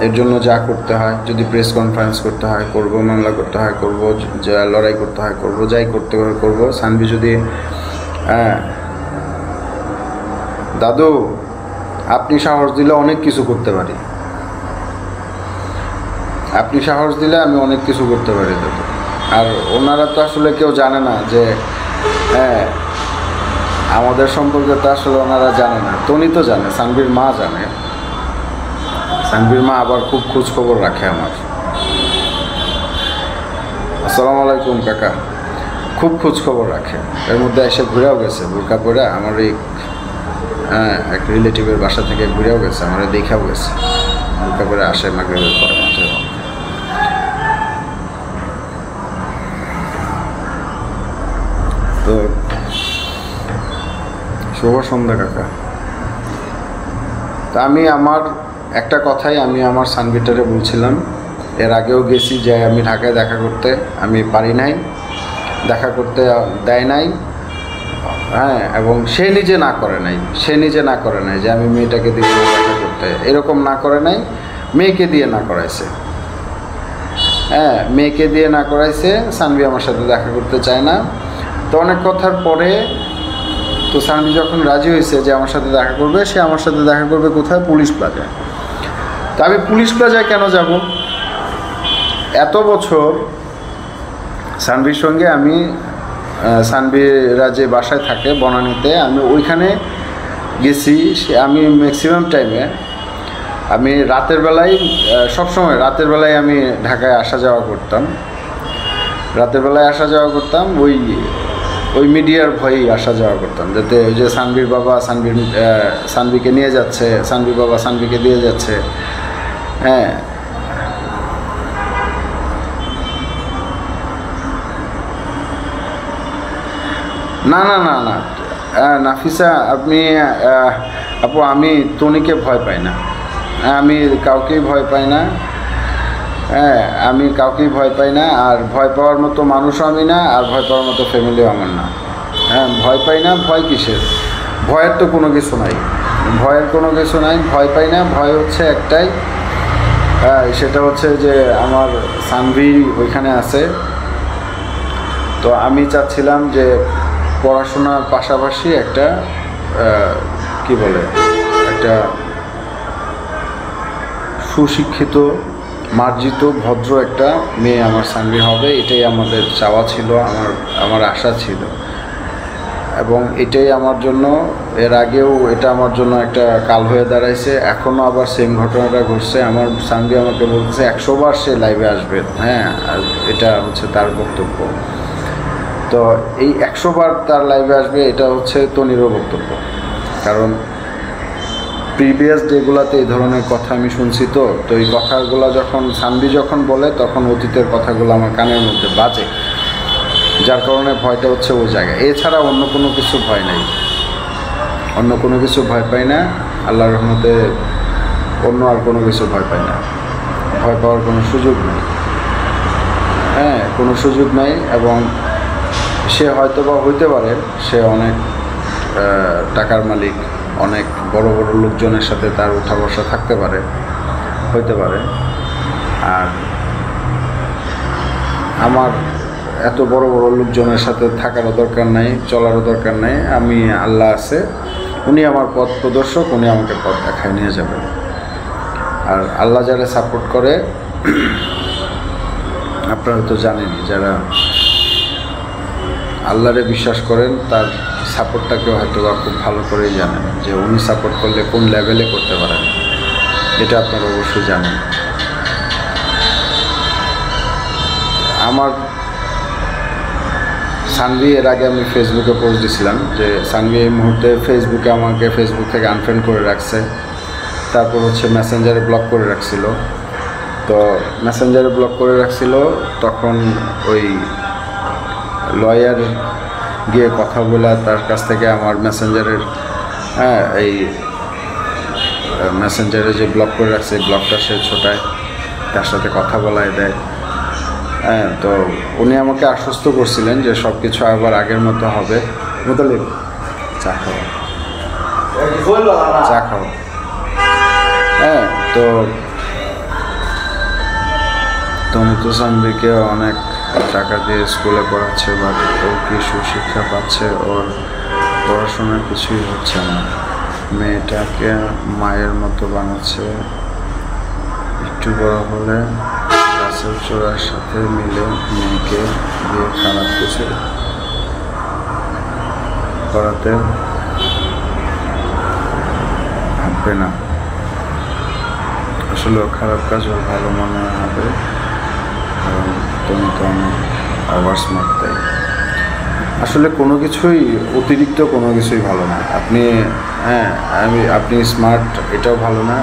এর জন্য যা করতে হয়, যদি প্রেস কনফারেন্স করতে হয় করব, মামলা করতে হয় করব, যা লড়াই করতে হয় করব, যাই করতে হয় করব। সানভি যদি দাদু আপনি সাহস দিলে অনেক কিছু করতে পারি, আপনি সাহস দিলে আমি অনেক কিছু করতে পারি দাদু। আর ওনারা তো আসলে কেউ জানে না যে হ্যাঁ আমাদের সম্পর্কে তো আসলে ওনারা জানে না। তনি তো জানে, সানভির মা জানে, সানভির মা আবার খুব খোঁজ খবর রাখে আমার। আসসালামু আলাইকুম কাকা, খুব খোঁজ খবর রাখে। এর মধ্যে এসে ঘুরেও গেছে বোরকা পরে, আমার এই এক রিলেটিভের বাসা থেকে ঘুরেও গেছে, আমার দেখাও গেছে, বোরকা পরে আসে মাগরিবের পরে মাঝে। তো শুভ সন্ধ্যা কাকা। তা আমি আমার একটা কথাই আমি আমার সানভিটারে বলছিলাম, এর আগেও গেছি যে আমি ঢাকায় দেখা করতে, আমি পারি নাই, দেখা করতে দেয় নাই। হ্যাঁ, এবং সে নিজে না করে নাই যে আমি মেয়েটাকে দিয়ে দেখা করতে, এরকম না করে নাই, মেয়েকে দিয়ে না করাইছে। হ্যাঁ, মেয়েকে দিয়ে না করাইছে, সানভি আমার সাথে দেখা করতে চায় না। তো অনেক কথার পরে তো সানভি যখন রাজি হয়েছে যে আমার সাথে দেখা করবে, সে আমার সাথে দেখা করবে কোথায়? পুলিশ প্লাজায়। তা আমি পুলিশ প্লাজায় কেন যাব? এত বছর সানভির সঙ্গে আমি, সানভিরা যে বাসায় থাকে বনানীতে, আমি ওইখানে গেছি। আমি ম্যাক্সিমাম টাইমে আমি রাতের বেলায়, সবসময় রাতের বেলায় আমি ঢাকায় আসা যাওয়া করতাম। ওই ওই মিডিয়ার ভয়েই আসা যাওয়া করতাম, যাতে ওই যে সানভীর বাবা সানভীকে নিয়ে যাচ্ছে, সানভীর বাবা সানভীকে দিয়ে যাচ্ছে। হ্যাঁ, না না না না, নাফিসা আপনি আপু, আমি তনিকে ভয় পাই না, আমি কাউকেই ভয় পাই না। হ্যাঁ, আমি কাউকেই ভয় পাই না, আর ভয় পাওয়ার মতো মানুষও আমি না, আর ভয় পাওয়ার মতো ফ্যামিলিও আমার না। হ্যাঁ, ভয় পাই না, ভয় কিসের? ভয়ের তো কোনো কিছু নাই, ভয়ের কোনো কিছু নাই, ভয় পাই না। ভয় হচ্ছে একটাই, সেটা হচ্ছে যে আমার সানভি ওইখানে আছে। তো আমি চাচ্ছিলাম যে পড়াশোনার পাশাপাশি একটা কি বলে, একটা সুশিক্ষিত, মার্জিত, ভদ্র একটা মেয়ে আমার সানভি হবে, এটাই আমাদের চাওয়া ছিল, আমার আশা ছিল। এবং এটাই আমার জন্য, এর আগেও এটা আমার জন্য একটা কাল হয়ে দাঁড়াইছে, এখনও আবার সেম ঘটনাটা ঘটছে। আমার সানভি আমাকে বলছে 100 বার সে লাইভে আসবে। হ্যাঁ, এটা হচ্ছে তার বক্তব্য। তো এই 100 বার তার লাইভে আসবে, এটা হচ্ছে তনিরও বক্তব্য। কারণ প্রিভিয়াস ডেগুলোতে এই ধরনের কথা আমি শুনছি। তো এই কথাগুলো যখন সানভি যখন বলে, তখন অতীতের কথাগুলো আমার কানের মধ্যে বাজে, যার কারণে ভয়টা হচ্ছে ওই জায়গায়। এছাড়া অন্য কোনো কিছু ভয় নাই, অন্য কোনো কিছু ভয় পাই না। আল্লাহর রহমতে অন্য আর কোনো কিছু ভয় পাই না, ভয় পাওয়ার কোনো সুযোগ নেই। হ্যাঁ, কোনো সুযোগ নাই। এবং সে হয়তো বা হইতে পারে সে অনেক টাকার মালিক, অনেক বড় বড় লোকজনের সাথে তার উঠা বসা থাকতে পারে, হইতে পারে। আর আমার এত বড় বড় লোকজনের সাথে থাকারও দরকার নাই, চলারও দরকার নাই। আমি, আল্লাহ আছে, উনি আমার পথ প্রদর্শক, উনি আমাকে পথ দেখায় নিয়ে যাবেন। আর আল্লাহ যারা সাপোর্ট করে, আপনারা তো জানেনই, যারা আল্লাহরে বিশ্বাস করেন তার সাপোর্টটাকেও হয়তো বা খুব ভালো করেই জানেন যে উনি সাপোর্ট করলে কোন লেভেলে করতে পারেন, এটা আপনারা অবশ্যই জানেন। আমার সানভি, এর আগে আমি ফেসবুকে পোস্ট দিয়েছিলাম যে সানভি এই মুহূর্তে ফেসবুকে আমাকে ফেসবুক থেকে আনফ্রেন্ড করে রাখছে, তারপর হচ্ছে মেসেঞ্জারে ব্লক করে রাখছিল। তো মেসেঞ্জারে ব্লক করে রাখছিল, তখন ওই লয়ার গিয়ে কথা বলে তার কাছ থেকে আমার মেসেঞ্জারের, এই মেসেঞ্জারে যে ব্লক করে রাখছে এই ব্লকটা সে ছোটায়, তার সাথে কথা বলায় দেয়। হ্যাঁ, তো উনি আমাকে আশ্বস্ত করছিলেন যে সব কিছু আবার আগের মতো হবে। মোতালিব, চা খাও, চা খাও। হ্যাঁ, তো তুমি তো সানভিকে অনেক টাকা দিয়ে স্কুলে পড়াচ্ছে, বা ও কি সুশিক্ষা পাচ্ছে, ওর পড়াশোনার কিছুই হচ্ছে না, মেয়েটাকে মায়ের মতো বানাচ্ছে। একটু বড় হলে গাছের চোরার সাথে মিলে মেয়েকে দিয়ে খারাপ কিছু করাতে ভাববে না। আসলে খারাপ কাজও ভালো মনে হবে, কারণ তুমি তো অনেক ওভার স্মার্ট। তাই আসলে কোনো কিছুই, অতিরিক্ত কোনো কিছুই ভালো না। আপনি, আপনি স্মার্ট, এটাও ভালো না।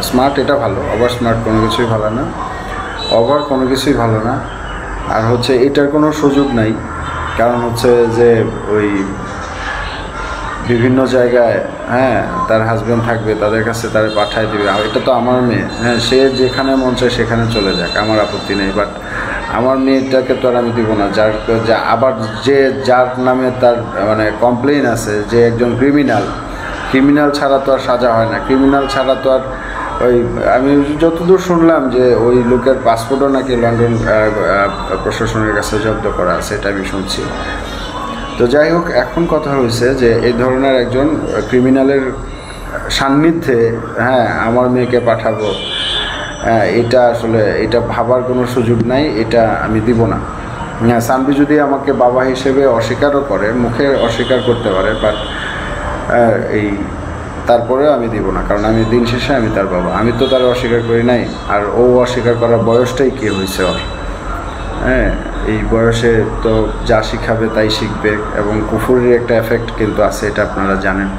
স্মার্ট এটা ভালো, ওভার স্মার্ট কোনো কিছুই ভালো না, ওভার কোনো কিছুই ভালো না। আর হচ্ছে এটার কোনো সুযোগ নাই, কারণ হচ্ছে যে ওই বিভিন্ন জায়গায় তার হাজব্যান্ড থাকবে, তাদের কাছে তারা পাঠায় দিবে। আর এটা তো আমার মেয়ে, সে যেখানে মন চায় সেখানে চলে যাক, আমার আপত্তি নেই। বাট আমার মেয়েটাকে তো আর আমি দিব না, আবার যার নামে তার মানে কমপ্লেইন আছে, যে একজন ক্রিমিনাল ছাড়া তো আর সাজা হয় না, ক্রিমিনাল ছাড়া তো আর ওই, আমি যতদূর শুনলাম যে ওই লোকের পাসপোর্টও নাকি লন্ডন প্রশাসনের কাছে জব্দ করা আছে, এটা আমি শুনছি। তো যাই হোক, এখন কথা হয়েছে যে এই ধরনের একজন ক্রিমিনালের সান্নিধ্যে আমার মেয়েকে পাঠাবো, এটা আসলে এটা ভাবার কোনো সুযোগ নাই, এটা আমি দিব না। সানভি যদি আমাকে বাবা হিসেবে অস্বীকারও করে, মুখে অস্বীকার করতে পারে, বাট তারপরেও আমি দিব না, কারণ আমি দিন শেষে আমি তার বাবা, আমি তো তার অস্বীকার করি নাই। আর ও অস্বীকার করার বয়সটাই কি হয়েছে ওর? এই বয়সে তো যা শিখাবে তাই শিখবে, এবং কুফুরির একটা এফেক্ট কিন্তু আছে, এটা আপনারা জানেন।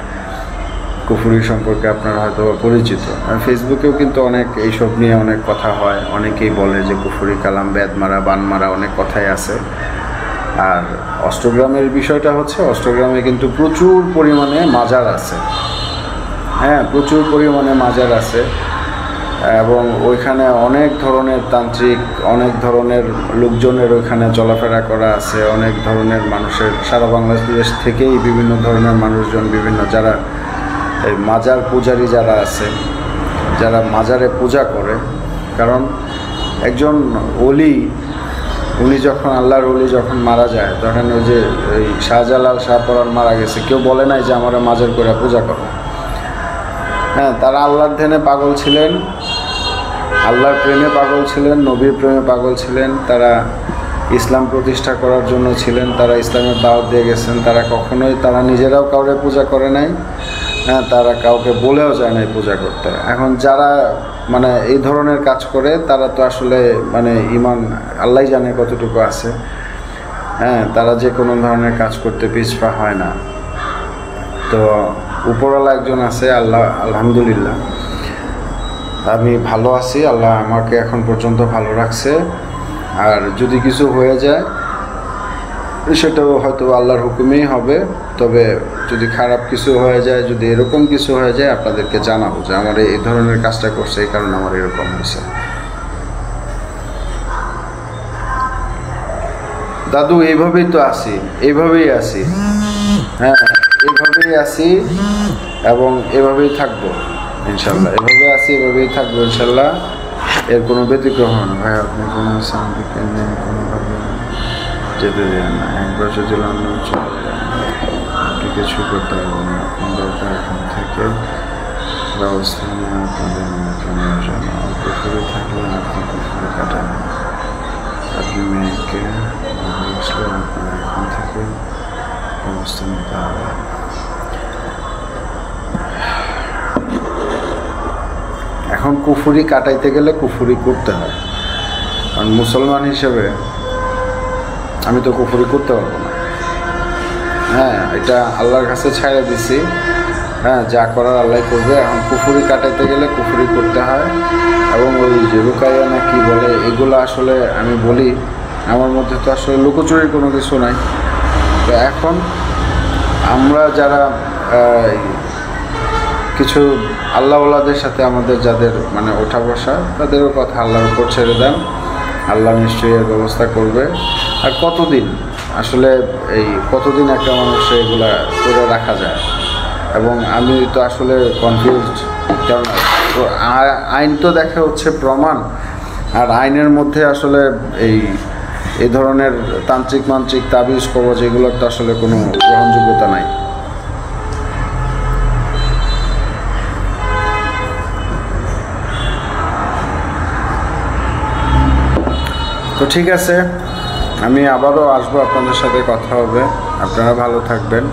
কুফুরি সম্পর্কে আপনারা হয়তো পরিচিত। ফেসবুকেও কিন্তু অনেক এইসব নিয়ে অনেক কথা হয়, অনেকেই বলে যে কুফুরি কালাম, বেদ মারা, বান মারা, অনেক কথাই আছে। আর অষ্টগ্রামের বিষয়টা হচ্ছে, অষ্টগ্রামে কিন্তু প্রচুর পরিমাণে মাজার আছে, হ্যাঁ প্রচুর পরিমাণে মাজার আছে, এবং ওইখানে অনেক ধরনের তান্ত্রিক, অনেক ধরনের লোকজনের ওইখানে চলাফেরা করা আছে, অনেক ধরনের মানুষের, সারা বাংলাদেশ থেকেই বিভিন্ন ধরনের মানুষজন, বিভিন্ন যারা এই মাজার পূজারী যারা আছে, যারা মাজারে পূজা করে। কারণ একজন ওলি, উনি যখন, আল্লাহর ওলি যখন মারা যায়, তখন ওই যে ওই শাহজালাল শাহপরান মারা গেছে, কেউ বলে নাই যে আমরা মাজার করে পূজা করো। হ্যাঁ, তারা আল্লাহর ধ্যানে পাগল ছিলেন, আল্লাহর প্রেমে পাগল ছিলেন, নবীর প্রেমে পাগল ছিলেন, তারা ইসলাম প্রতিষ্ঠা করার জন্য ছিলেন, তারা ইসলামের দাওয়াত দিয়ে গেছেন। তারা কখনোই, তারা নিজেরাও কাউকে পূজা করে নাই, হ্যাঁ তারা কাউকে বলেও যায় নাই পূজা করতে। এখন যারা মানে এই ধরনের কাজ করে, তারা তো আসলে মানে ইমান আল্লাহই জানে কতটুকু আছে। হ্যাঁ, তারা যে কোনো ধরনের কাজ করতে পিছপা হয় না। তো উপরওয়ালা একজন আছে, আল্লাহ, আলহামদুলিল্লাহ আমি ভালো আছি, আল্লাহ আমাকে এখন পর্যন্ত ভালো রাখছে। আর যদি কিছু হয়ে যায় সেটাও হয়তো আল্লাহর হুকুমেই হবে। তবে যদি খারাপ কিছু হয়ে যায়, যদি এরকম কিছু হয়ে যায়, আপনাদেরকে জানাবো যে আমার এই ধরনের কাজটা করছে, এই কারণে আমার এরকম হয়েছে। দাদু এইভাবেই তো আছি, এইভাবেই আছি, হ্যাঁ এইভাবেই আছি এবং এভাবেই থাকবো ইনশাল্লাহ। এভাবে আছি, এভাবেই থাকবো ইনশাল্লাহ, এর কোনো ব্যতিক্রম হয় না। ভাই আপনি কোনো সামদিকে নিয়ে কোনোভাবে যেতে দেন না, একবার যদি লন্ডন চলে যান আপনি কিছু করতে পারবেন না। আপনার দরকার এখান থেকে ব্যবস্থা নিয়ে আপনাদের নিয়ন্ত্রণের জন্য অল্প করে থাকলে আপনি পুকুরে কাটান। আপনি মেয়েকে ভালোবাসলে আপনার এখান থেকে ব্যবস্থা নিতে হবে। এখন কুফুরি কাটাইতে গেলে কুফুরি করতে হয়, কারণ মুসলমান হিসেবে আমি তো কুফুরি করতে পারবো না। হ্যাঁ, এটা আল্লাহর কাছে ছাইড়া দিছি, হ্যাঁ যা করার আল্লাহ করবে। এখন কুফুরি কাটাইতে গেলে কুফুরি করতে হয়, এবং ওই যে রুকাইয়া না কি বলে, এগুলো আসলে আমি বলি, আমার মধ্যে তো আসলে লুকোচুরির কোনো কিছু নাই। তো এখন আমরা যারা কিছু আল্লাহওয়ালাদের সাথে আমাদের যাদের মানে ওঠা বসা, তাদেরও কথা আল্লাহর উপর ছেড়ে দেন, আল্লাহ নিশ্চয়ই এর ব্যবস্থা করবে। আর কতদিন আসলে কতদিন একটা মানুষে এগুলা করে রাখা যায়। এবং আমি তো আসলে কনফিউজড, কারণ আইন তো দেখা হচ্ছে প্রমাণ, আর আইনের মধ্যে আসলে এই ধরনের তান্ত্রিক মান্ত্রিক তাবিজ কবজ এগুলোর তো আসলে কোনো গ্রহণযোগ্যতা নাই। তো ঠিক আছে, আমি আবারও আসবো, আপনাদের সাথে কথা হবে। আপনারা ভালো থাকবেন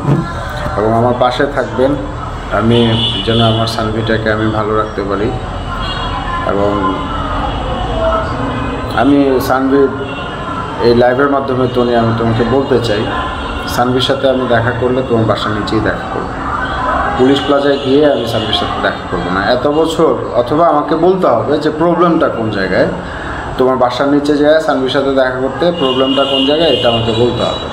এবং আমার পাশে থাকবেন, আমি যেন আমার সানভিটাকে আমি ভালো রাখতে পারি। এবং আমি সানভির এই লাইভের মাধ্যমে আমি তোমাকে বলতে চাই, সানভির সাথে আমি দেখা করলে তোমার বাসার নিচেই দেখা করবো। পুলিশ প্লাজায় গিয়ে আমি সানভির সাথে দেখা করবো না এত বছর। অথবা আমাকে বলতে হবে যে প্রবলেমটা কোন জায়গায়, তোমার বাসার নিচে যায় সানভির সাথে দেখা করতে, প্রবলেমটা কোন জায়গায় এটা আমাকে বলতে হবে।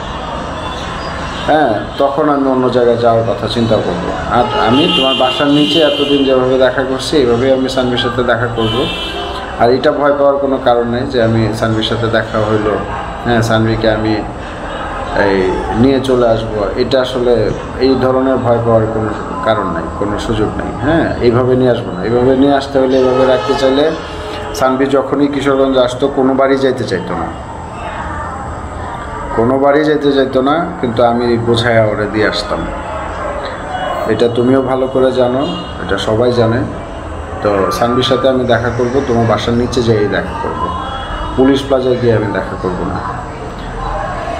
হ্যাঁ, তখন আমি অন্য জায়গায় যাওয়ার কথা চিন্তা করব। আর আমি তোমার বাসার নিচে এতদিন যেভাবে দেখা করছি, এইভাবেই আমি সানভির সাথে দেখা করব। আর এটা ভয় পাওয়ার কোনো কারণ নেই যে আমি সানভির সাথে দেখা হইলো, হ্যাঁ সানভিকে আমি নিয়ে চলে আসব, এটা আসলে এই ধরনের ভয় পাওয়ার কোনো কারণ নাই, কোনো সুযোগ নেই। হ্যাঁ, এইভাবে নিয়ে আসবো না। এইভাবে নিয়ে আসতে হলে, এইভাবে রাখতে চাইলে, সানভি যখনই কিশোরগঞ্জ আসতো কোনো বাড়ি যাইতে চাইতো না, কোনো বাড়ি যাইতে চাইতো না, কিন্তু আমি বোঝায় ওরে দিয়ে আসতাম। এটা তুমিও ভালো করে জানো, এটা সবাই জানে। তো সানভির সাথে আমি দেখা করব, তোমার বাসার নিচে যেয়ে দেখা করব, পুলিশ প্লাজায় গিয়ে আমি দেখা করব না।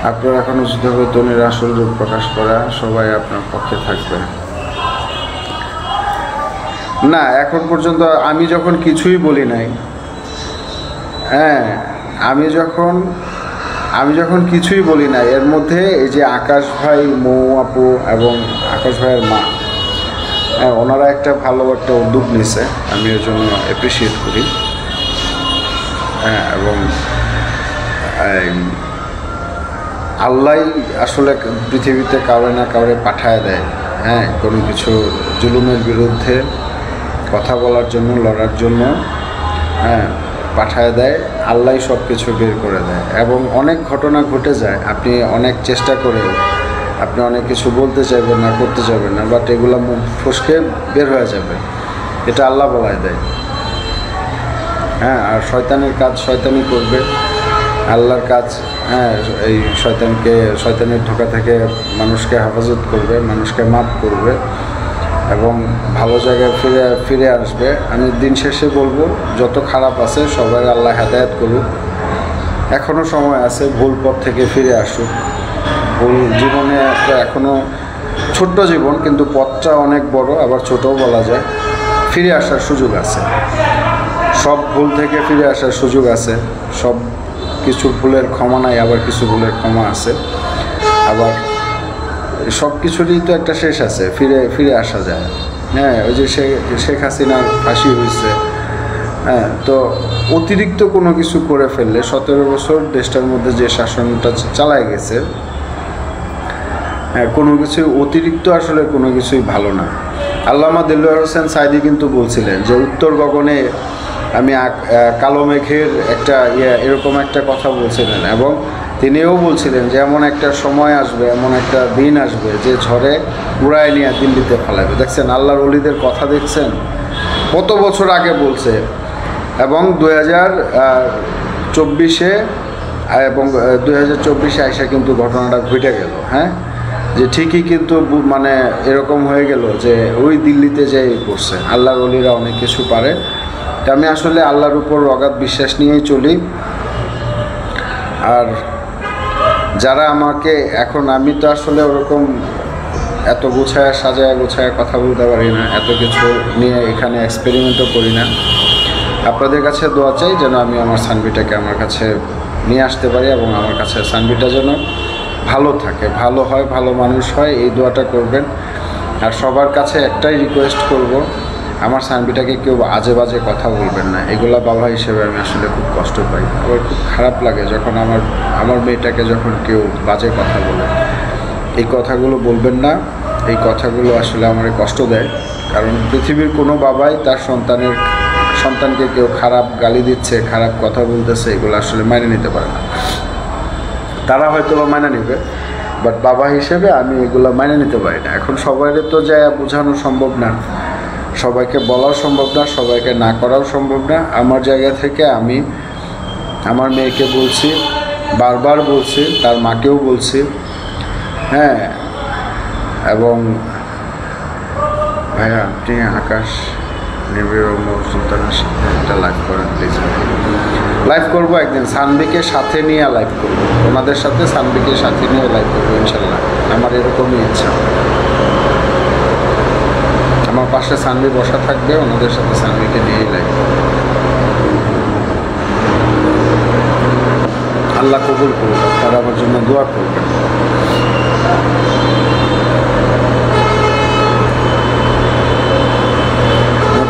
আপনার এখন উচিত হবে তনির আসল রূপ প্রকাশ করা, সবাই আপনার পক্ষে থাকবে না। এখন পর্যন্ত আমি যখন কিছুই বলি নাই, হ্যাঁ আমি যখন আমি যখন কিছুই বলি না, এর মধ্যে এই যে আকাশ ভাই, মৌ আপু এবং আকাশ ভাইয়ের মা, হ্যাঁ, ওনারা একটা ভালো একটা উদ্যোগ নিছে, আমি এর জন্য অ্যাপ্রিসিয়েট করি। হ্যাঁ, এবং আল্লাহ আসলে পৃথিবীতে কাউরে না কাউরে পাঠায় দেয়, হ্যাঁ, কোনো কিছু জুলুমের বিরুদ্ধে কথা বলার জন্য, লড়ার জন্য, হ্যাঁ, পাঠায় দেয়। আল্লাহ সব কিছু বের করে দেয় এবং অনেক ঘটনা ঘটে যায়। আপনি অনেক চেষ্টা করে আপনি অনেক কিছু বলতে চাইবেন না, করতে চাইবেন না, বাট এগুলো মুখ ফসকে বের হয়ে যাবে, এটা আল্লাহ বলায় দেয়। হ্যাঁ, আর শয়তানের কাজ শয়তানি করবে, আল্লাহর কাজ, হ্যাঁ, এই শয়তানের ধোঁকা থেকে মানুষকে হেফাজত করবে, মানুষকে মাফ করবে এবং ভালো জায়গায় ফিরে আসবে। আমি দিন শেষে বলবো, যত খারাপ আছে সবাই আল্লাহ হেদায়েত করুক, এখনও সময় আছে, ভুল পথ থেকে ফিরে আসুক। ভুল জীবনে একটা এখনও ছোট্ট জীবন, কিন্তু পথটা অনেক বড়, আবার ছোটও বলা যায়। ফিরে আসার সুযোগ আছে, সব ভুল থেকে ফিরে আসার সুযোগ আছে। সব কিছু ভুলের ক্ষমা নাই, আবার কিছু ভুলের ক্ষমা আছে। আবার সব কিছুরই তো একটা শেষ আছে, ফিরে আসা যায়। হ্যাঁ, ওই যে শেখ হাসিনার ফাঁসি হয়েছে, হ্যাঁ, তো অতিরিক্ত কোনো কিছু করে ফেললে 17 বছর দেশটার মধ্যে যে শাসনটা চালায় গেছে, হ্যাঁ, কোনো কিছুই অতিরিক্ত আসলে কোনো কিছুই ভালো না। আল্লামা দেলোয়ার হোসেন সাইদি কিন্তু বলছিলেন যে উত্তর গগনে আমি কালো মেঘের একটা এরকম একটা কথা বলছিলেন, এবং তিনিও বলছিলেন যে এমন একটা সময় আসবে, এমন একটা দিন আসবে যে ঝড়ে উড়ায় নিয়ে দিল্লিতে ফেলাবে। দেখছেন আল্লাহর ওলিদের কথা, দেখছেন কত বছর আগে বলছে, এবং 2024-এ এবং 2024-এ আইসা কিন্তু ঘটনাটা ঘটে গেল। হ্যাঁ, যে ঠিকই কিন্তু মানে এরকম হয়ে গেল যে ওই দিল্লিতে যেই পড়ছে। আল্লাহর ওলিরা অনেক কিছু পারে। তা আমি আসলে আল্লাহর উপর অগাধ বিশ্বাস নিয়েই চলি। আর যারা আমাকে এখন, আমি তো আসলে ওরকম এত গোছায় কথা বলতে পারি না, এত কিছু নিয়ে এখানে এক্সপেরিমেন্টও করি না। আপনাদের কাছে দোয়া চাই যেন আমি আমার সানভিটাকে আমার কাছে নিয়ে আসতে পারি, এবং আমার কাছে সানভিটা যেন ভালো থাকে, ভালো হয়, ভালো মানুষ হয়, এই দোয়াটা করবেন। আর সবার কাছে একটাই রিকোয়েস্ট করব, আমার সানভিটাকে কেউ আজে বাজে কথা বলবেন না। এগুলা বাবা হিসেবে আমি আসলে খুব কষ্ট পাই, আমার খুব খারাপ লাগে যখন আমার মেয়েটাকে যখন কেউ বাজে কথা বলে। এই কথাগুলো বলবেন না, এই কথাগুলো আসলে আমার কষ্ট দেয়। কারণ পৃথিবীর কোনো বাবাই তার সন্তানকে কেউ খারাপ গালি দিচ্ছে, খারাপ কথা বলতেছে, এগুলো আসলে মেনে নিতে পারে না। তারা হয়তো বা মেনে নেবে, বাট বাবা হিসেবে আমি এগুলো মেনে নিতে পারি না। এখন সবাইকে তো যায় বোঝানো সম্ভব না, সবাইকে বলাও সম্ভব না, সবাইকে না করাও সম্ভব না। আমার জায়গা থেকে আমি আমার মেয়েকে বলছি, বারবার বলছি, তার মাকেও বলছি, হ্যাঁ। এবং ভাইয়া আপনি আকাশ নিবিড় সুলতানের সাথে একটা লাইভ করেন প্লিজ। লাইভ করবো একদিন, সানভিকে সাথে নিয়ে লাইভ করবো, ওনাদের সাথে সানভিকে সাথে নিয়ে লাইভ করবো ইনশাল্লাহ। আমার এরকমই ইচ্ছা, আমার পাশে সানভি বসা থাকবে, ওনাদের সাথে সানভিকে নিয়েই লাইভ করবো। আল্লাহ কবুল করবে, তারা আমার জন্য দোয়া করবেন।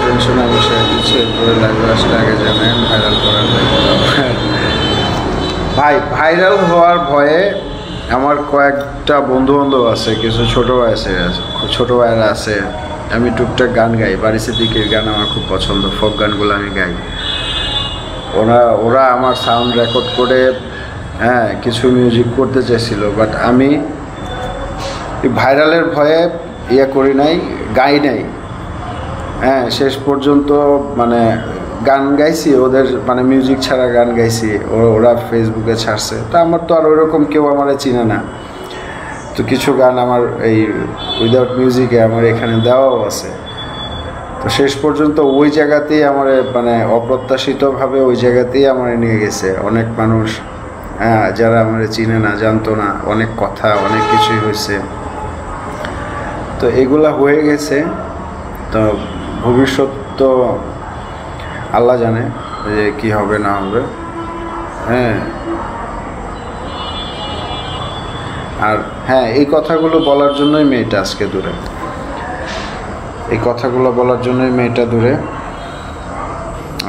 টেনশন আমি শেয়ার দিচ্ছি, এরপরে লাইভে আসলে আগে জানেন ভাইরাল করার ভাইরাল হওয়ার ভয়ে আমার কয়েকটা বন্ধু বান্ধব আছে, কিছু ছোটো ভাইয়েরা আছে। আমি টুকটাক গান গাই, বারিসের দিকের গান আমার খুব পছন্দ, ফোক গানগুলো আমি গাই। ওরা আমার সাউন্ড রেকর্ড করে, হ্যাঁ, কিছু মিউজিক করতে চেয়েছিল, বাট আমি ভাইরালের ভয়ে করি নাই, গাই নাই। হ্যাঁ, শেষ পর্যন্ত মানে গান গাইছি, ওদের মানে মিউজিক ছাড়া গান গাইছি, ওরা ফেসবুকে ছাড়ছে। তা আমার তো আর ওইরকম কেউ আমার চিনে না, তো কিছু গান আমার এই উইদাউট মিউজিকে আমার এখানে দেওয়াও আছে। তো শেষ পর্যন্ত ওই জায়গাতেই আমার মানে অপ্রত্যাশিতভাবে ওই জায়গাতেই আমার নিয়ে গেছে অনেক মানুষ, হ্যাঁ, যারা আমার চিনে না, জানতো না, অনেক কথা, অনেক কিছুই হয়েছে। তো এগুলা হয়ে গেছে, তো ভবিষ্যৎ তো আল্লাহ জানে যে কী হবে না হবে। হ্যাঁ, আর হ্যাঁ, এই কথাগুলো বলার জন্যই মেয়েটা আজকে দূরে, এই কথাগুলো বলার জন্যই মেয়েটা দূরে,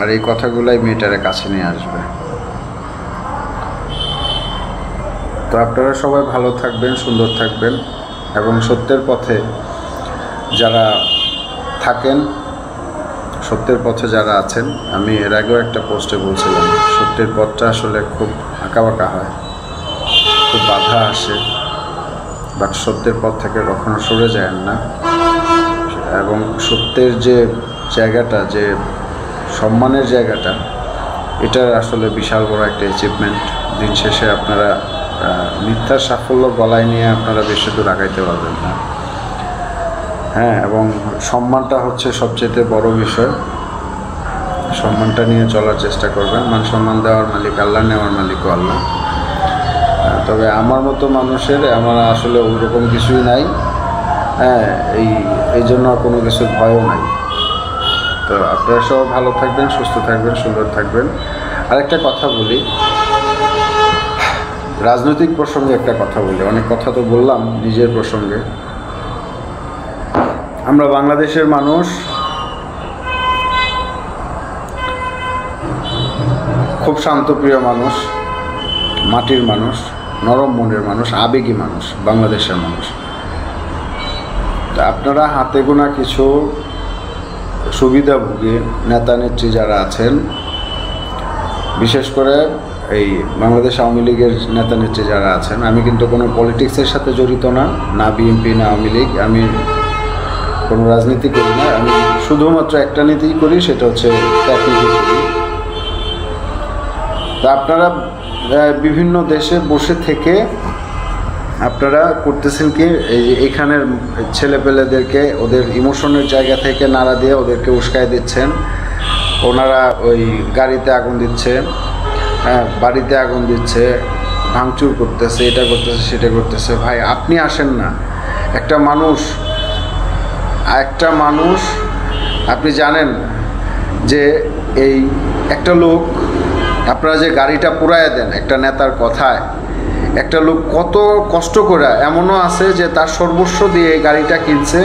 আর এই কথাগুলোই মেয়েটারে কাছে নিয়ে আসবে। তো আপনারা সবাই ভালো থাকবেন, সুন্দর থাকবেন, এবং সত্যের পথে যারা থাকেন, সত্যের পথে যারা আছেন, আমি এর আগেও একটা পোস্টে বলছিলাম, সত্যের পথটা আসলে খুব আঁকাবাঁকা হয়, খুব বাধা আসে, বাট সত্যের পথ থেকে কখনো সরে যায় না। এবং সত্যের যে জায়গাটা, যে সম্মানের জায়গাটা, এটা আসলে বিশাল বড় একটা অ্যাচিভমেন্ট। দিন শেষে আপনারা মিথ্যার সাফল্য গলায় নিয়ে আপনারা বেশি দূর আগাইতে পারবেন না। হ্যাঁ, এবং সম্মানটা হচ্ছে সবচেয়ে বড় বিষয়। সম্মানটা নিয়ে চলার চেষ্টা করবেন। মান সম্মান দেওয়ার মালিক আল্লাহ, নেওয়ার মালিকও আল্লাহ। তবে আমার মতো মানুষের আমার আসলে ওইরকম কিছুই নাই। হ্যাঁ, এই জন্য কোনো কিছুর ভয়ও নাই। তো আপনারা সব ভালো থাকবেন, সুস্থ থাকবেন, সুন্দর থাকবেন। আরেকটা কথা বলি, রাজনৈতিক প্রসঙ্গে একটা কথা বলি। অনেক কথা তো বললাম নিজের প্রসঙ্গে। আমরা বাংলাদেশের মানুষ খুব শান্তপ্রিয় মানুষ, মাটির মানুষ, নরম মনের মানুষ, আবেগী মানুষ, বাংলাদেশের মানুষ। তা আপনারা হাতে গোনা কিছু সুবিধাভোগী নেতা নেত্রী যারা আছেন, বিশেষ করে এই বাংলাদেশ আওয়ামী লীগের নেতা নেত্রী যারা আছেন, আমি কিন্তু কোনো পলিটিক্সের সাথে জড়িত না, না বিএনপি না আওয়ামী লীগ, আমি কোনো রাজনীতি করি না। আমি শুধুমাত্র একটা নীতিই করি, সেটা হচ্ছে ত্যাগনীতি করি। তা আপনারা বিভিন্ন দেশে বসে থেকে আপনারা করতেছেন কি, এই যে এখানের ছেলেপেলেদেরকে ওদের ইমোশনের জায়গা থেকে নাড়া দিয়ে ওদেরকে উস্কায় দিচ্ছেন। ওনারা ওই গাড়িতে আগুন দিচ্ছে, হ্যাঁ, বাড়িতে আগুন দিচ্ছে, ভাঙচুর করতেছে, এটা করতেছে, সেটা করতেছে। ভাই, আপনি আসেন না। একটা মানুষ আপনি জানেন যে এই একটা লোক, আপনারা যে গাড়িটা পুরায় দেন একটা নেতার কথায়, একটা লোক কত কষ্ট করে, এমনও আছে যে তার সর্বস্ব দিয়ে এই গাড়িটা কিনছে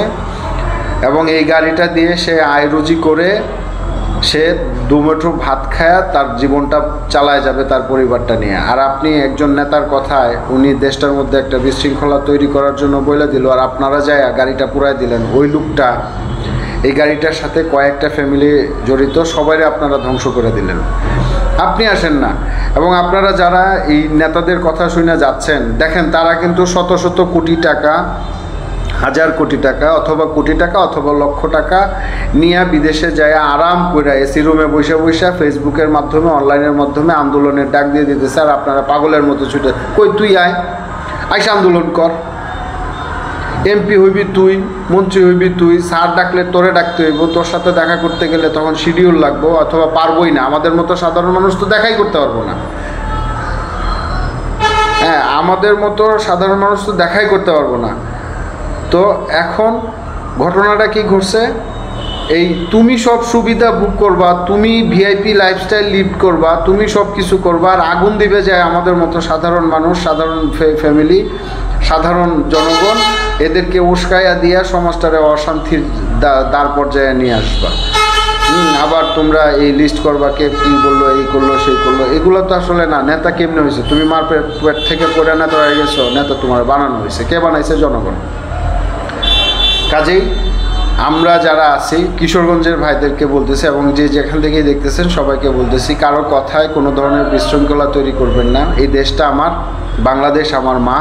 এবং এই গাড়িটা দিয়ে সে আয় রুজি করে সে দুমুঠো ভাত খায় তার জীবনটা চালায় যাবে তার পরিবারটা নিয়ে। আর আপনি একজন নেতার কথায় উনি দেশটার মধ্যে একটা বিশৃঙ্খলা তৈরি করার জন্য বলে দিল, আর আপনারা যায় গাড়িটা পুরায় দিলেন। ওই লোকটা, এই গাড়িটার সাথে কয়েকটা ফ্যামিলি জড়িত, সবাই আপনারা ধ্বংস করে দিলেন। আপনি আসেন না। এবং আপনারা যারা এই নেতাদের কথা শুনে যাচ্ছেন, দেখেন তারা কিন্তু শত শত কোটি টাকা, হাজার কোটি টাকা অথবা কোটি টাকা অথবা লক্ষ টাকা নিয়ে বিদেশে যায় আরাম করে এসি রুমে বসে বসে ফেসবুকের মাধ্যমে, অনলাইনের মাধ্যমে আন্দোলনের ডাক দিয়ে দিতেছে। আর আপনারা পাগলের মতো ছুটে, কই তুই আইসা আন্দোলন কর, এমপি হইবি তুই, মন্ত্রী হইবি তুই, স্যার ডাকলে তোরে ডাকতে হইব, তোর সাথে দেখা করতে গেলে তখন শিডিউল লাগবো, অথবা পারবোই না। আমাদের মতো সাধারণ মানুষ তো দেখাই করতে পারবো না। হ্যাঁ, আমাদের মতো সাধারণ মানুষ তো দেখাই করতে পারবো না। তো এখন ঘটনাটা কি ঘটছে, এই তুমি সব সুবিধা ভোগ করবা, তুমি ভিআইপি লাইফস্টাইল লিড করবা, তুমি সব কিছু করবা, আর আগুন দিবে যায় আমাদের মতো সাধারণ মানুষ, সাধারণ ফ্যামিলি, সাধারণ জনগণ, এদেরকে উস্কাইয়া দিয়া সমাজটারে অশান্তির দ্বার পর্যায়ে নিয়ে আসবা। আবার তোমরা এই লিস্ট করবা, কে কী বললো, এই করলো, সেই করলো। এগুলো তো আসলে না। নেতা কেমনে হয়েছে? তুমি মার পেট থেকে পড়ে নেতা হয়ে গেছো, নেতা তোমার বানানো হয়েছে। কে বানাইছে? জনগণ। কাজেই আমরা যারা আছি কিশোরগঞ্জের ভাইদেরকে বলতেছি, এবং যে যেখান থেকেই দেখতেছেন সবাইকে বলতেছি, কারো কথায় কোনো ধরনের বিশৃঙ্খলা তৈরি করবেন না। এই দেশটা আমার, বাংলাদেশ আমার মা,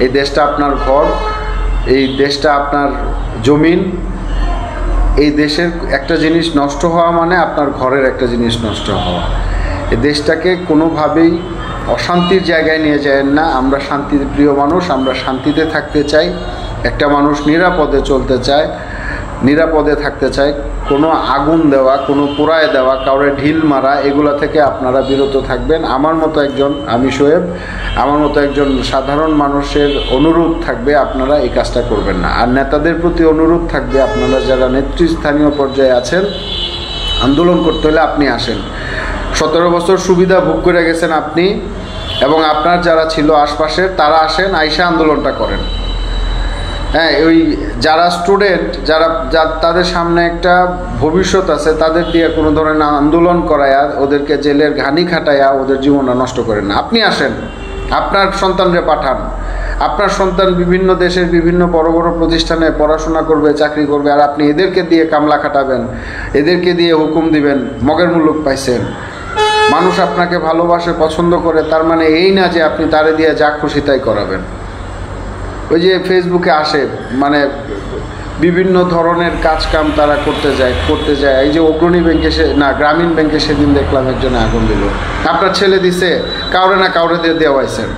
এই দেশটা আপনার ঘর, এই দেশটা আপনার জমিন। এই দেশের একটা জিনিস নষ্ট হওয়া মানে আপনার ঘরের একটা জিনিস নষ্ট হওয়া। এই দেশটাকে কোনোভাবেই অশান্তির জায়গায় নিয়ে যায় না। আমরা শান্তিপ্রিয় মানুষ, আমরা শান্তিতে থাকতে চাই। একটা মানুষ নিরাপদে চলতে চায়, নিরাপদে থাকতে চায়। কোনো আগুন দেওয়া, কোনো পোড়ায় দেওয়া, কাউরে ঢিল মারা, এগুলো থেকে আপনারা বিরত থাকবেন। আমার মতো একজন, আমি শোয়েব, আমার মতো একজন সাধারণ মানুষের অনুরোধ থাকবে, আপনারা এই কাজটা করবেন না। আর নেতাদের প্রতি অনুরোধ থাকবে, আপনারা যারা নেতৃস্থানীয় পর্যায়ে আছেন, আন্দোলন করতে হলে আপনি আসেন। 17 বছর সুবিধা ভোগ করে গেছেন আপনি, এবং আপনার যারা ছিল আশপাশের তারা আসেন, আইসা আন্দোলনটা করেন। হ্যাঁ, ওই যারা স্টুডেন্ট, যারা তাদের সামনে একটা ভবিষ্যৎ আছে, তাদের দিয়ে কোনো ধরনের আন্দোলন করায়া ওদেরকে জেলের ঘানি খাটাইয়া ওদের জীবনটা নষ্ট করেন না। আপনি আসেন, আপনার সন্তানরে পাঠান। আপনার সন্তান বিভিন্ন দেশের বিভিন্ন বড় বড় প্রতিষ্ঠানে পড়াশোনা করবে, চাকরি করবে, আর আপনি এদেরকে দিয়ে কামলা খাটাবেন, এদেরকে দিয়ে হুকুম দিবেন। মগের মুলুক পাইছেন। মানুষ আপনাকে ভালোবাসে, পছন্দ করে, তার মানে এই না যে আপনি তারে দিয়ে যা খুশি তাই করাবেন। ওই যে ফেসবুকে আসে, মানে বিভিন্ন ধরনের কাজ কাম তারা করতে যায়। এই যে অগ্রণী ব্যাংকে গ্রামীণ ব্যাংকে সেদিন দেখলাম একজনে আগুন দিল। আপনার ছেলে দিছে, কাউরে না কাউরে দিয়ে দেওয়াইছেন।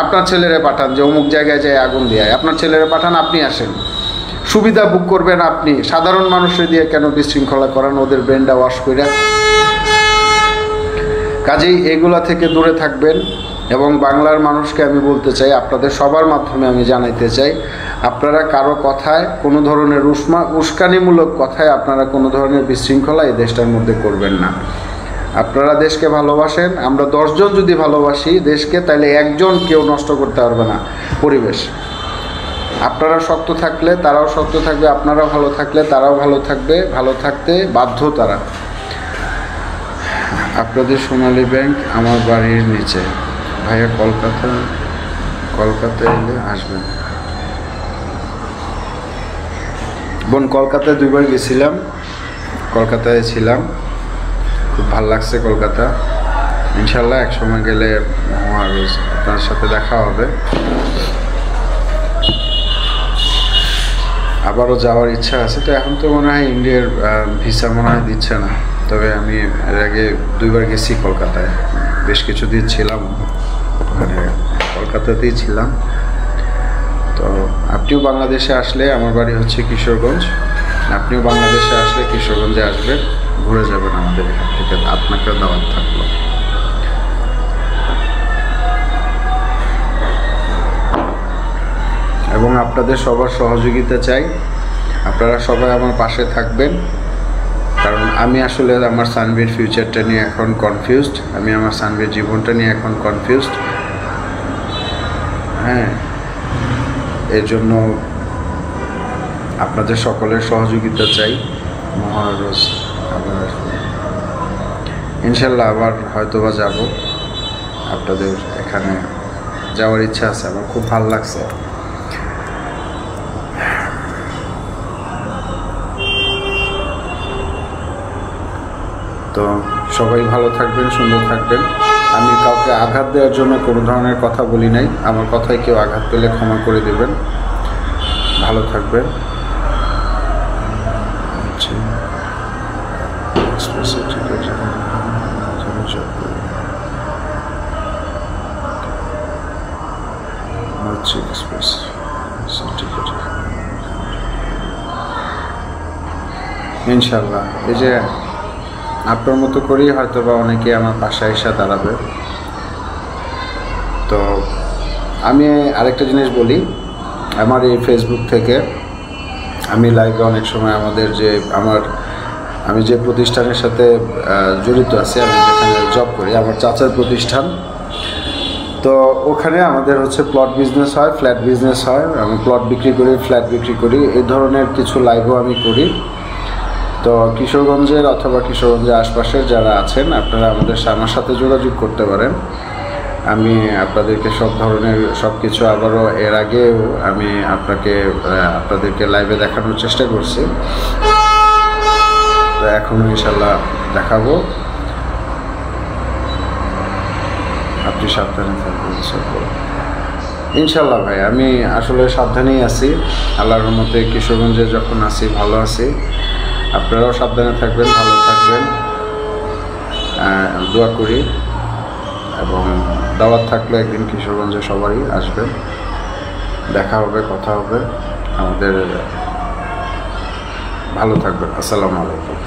আপনার ছেলেরে পাঠান যে অমুক জায়গায় যায় আগুন দিয়ে, আপনার ছেলেরে পাঠান, আপনি আসেন, সুবিধা বুক করবেন আপনি। সাধারণ মানুষের দিয়ে কেন বিশৃঙ্খলা করান, ওদের ব্রেনটা ওয়াশ করে? কাজেই এগুলা থেকে দূরে থাকবেন। এবং বাংলার মানুষকে আমি বলতে চাই, আপনাদের সবার মাধ্যমে আমি জানাইতে চাই, আপনারা কারো কথায় কোনো ধরনের উস্কানিমূলক কথায় আপনারা কোনো ধরনের বিশৃঙ্খলা এই দেশটার মধ্যে করবেন না। আপনারা দেশকে ভালোবাসেন, আমরা 10 জন যদি ভালোবাসি দেশকে, তাহলে একজন কেউ নষ্ট করতে পারবে না পরিবেশ। আপনারা শক্ত থাকলে তারাও শক্ত থাকবে, আপনারা ভালো থাকলে তারাও ভালো থাকবে, ভালো থাকতে বাধ্য তারা। আপনাদের সোনালী ব্যাংক আমার বাড়ির নিচে। ভাইয়া কলকাতায় এলে আসবেন। বোন, কলকাতায় 2বার গেছিলাম, কলকাতায় ছিলাম, খুব ভালো লাগছে কলকাতা। ইনশাল্লাহ এক সময় গেলে আপনার সাথে দেখা হবে। আবারও যাওয়ার ইচ্ছা আছে। তো এখন তো মনে হয় ইন্ডিয়ার ভিসা মনে হয় দিচ্ছে না, তবে আমি এর আগে 2বার গেছি কলকাতায়, বেশ কিছুদিন ছিলাম ওখানে, কলকাতাতেই ছিলাম। তো আপনিও বাংলাদেশে আসলে, আমার বাড়ি হচ্ছে কিশোরগঞ্জ, আপনিও বাংলাদেশে আসলে কিশোরগঞ্জে আসবেন, ঘুরে যাবেন আমাদের এখান থেকে, আপনাকেও দাওয়াত থাকলো। এবং আপনাদের সবার সহযোগিতা চাই, আপনারা সবাই আমার পাশে থাকবেন। কারণ আমি আসলে আমার সানভির ফিউচারটা নিয়ে এখন কনফিউজড, আমি আমার সানভির জীবনটা নিয়ে এখন কনফিউজড। হ্যাঁ, এর জন্য আপনাদের সকলের সহযোগিতা চাই। মহারোজ আবার ইনশাল্লাহ আবার হয়তোবা যাব, আপনাদের এখানে যাওয়ার ইচ্ছা আছে, আমার খুব ভালো লাগছে। তো সবাই ভালো থাকবেন, সুন্দর থাকবেন। আমি কাউকে আঘাত দেওয়ার জন্য কোনো ধরনের কথা বলি নাই, আমার কথায় কেউ আঘাত পেলে ক্ষমা করে দেবেন। ভালো থাকবেন। ইনশাল্লাহ এই যে আপনার মতো করেই হয়তো বা অনেকে আমার পাশে এসে দাঁড়াবে। তো আমি আরেকটা জিনিস বলি, আমার এই ফেসবুক থেকে আমি লাইভে অনেক সময় আমাদের যে আমি যে প্রতিষ্ঠানের সাথে জড়িত আছি, আমি যেখানে জব করি, আমার চাচার প্রতিষ্ঠান, তো ওখানে আমাদের হচ্ছে প্লট বিজনেস হয়, ফ্ল্যাট বিজনেস হয়। আমি প্লট বিক্রি করি, ফ্ল্যাট বিক্রি করি, এই ধরনের কিছু লাইভও আমি করি। তো কিশোরগঞ্জের অথবা কিশোরগঞ্জের আশপাশের যারা আছেন, আপনারা আমার সাথে যোগাযোগ করতে পারেন। আমি আপনাদেরকে সব ধরনের সব কিছু আবারও এর আগেও আমি আপনাদেরকে লাইভে দেখানোর চেষ্টা করছি। তো এখনও ইনশাল্লাহ দেখাবো। আপনি সাবধানে থাকবেন ইনশাল্লাহ। ভাই আমি আসলে সাবধানেই আছি, আল্লাহর রহমতে কিশোরগঞ্জে যখন আছি ভালো আছি। আপনারাও সাবধানে থাকবেন, ভালো থাকবেন, দোয়া করি। এবং দাওয়াত থাকলে একদিন কিশোরগঞ্জে সবারই আসবেন, দেখা হবে, কথা হবে আমাদের। ভালো থাকবেন। আসসালামু আলাইকুম।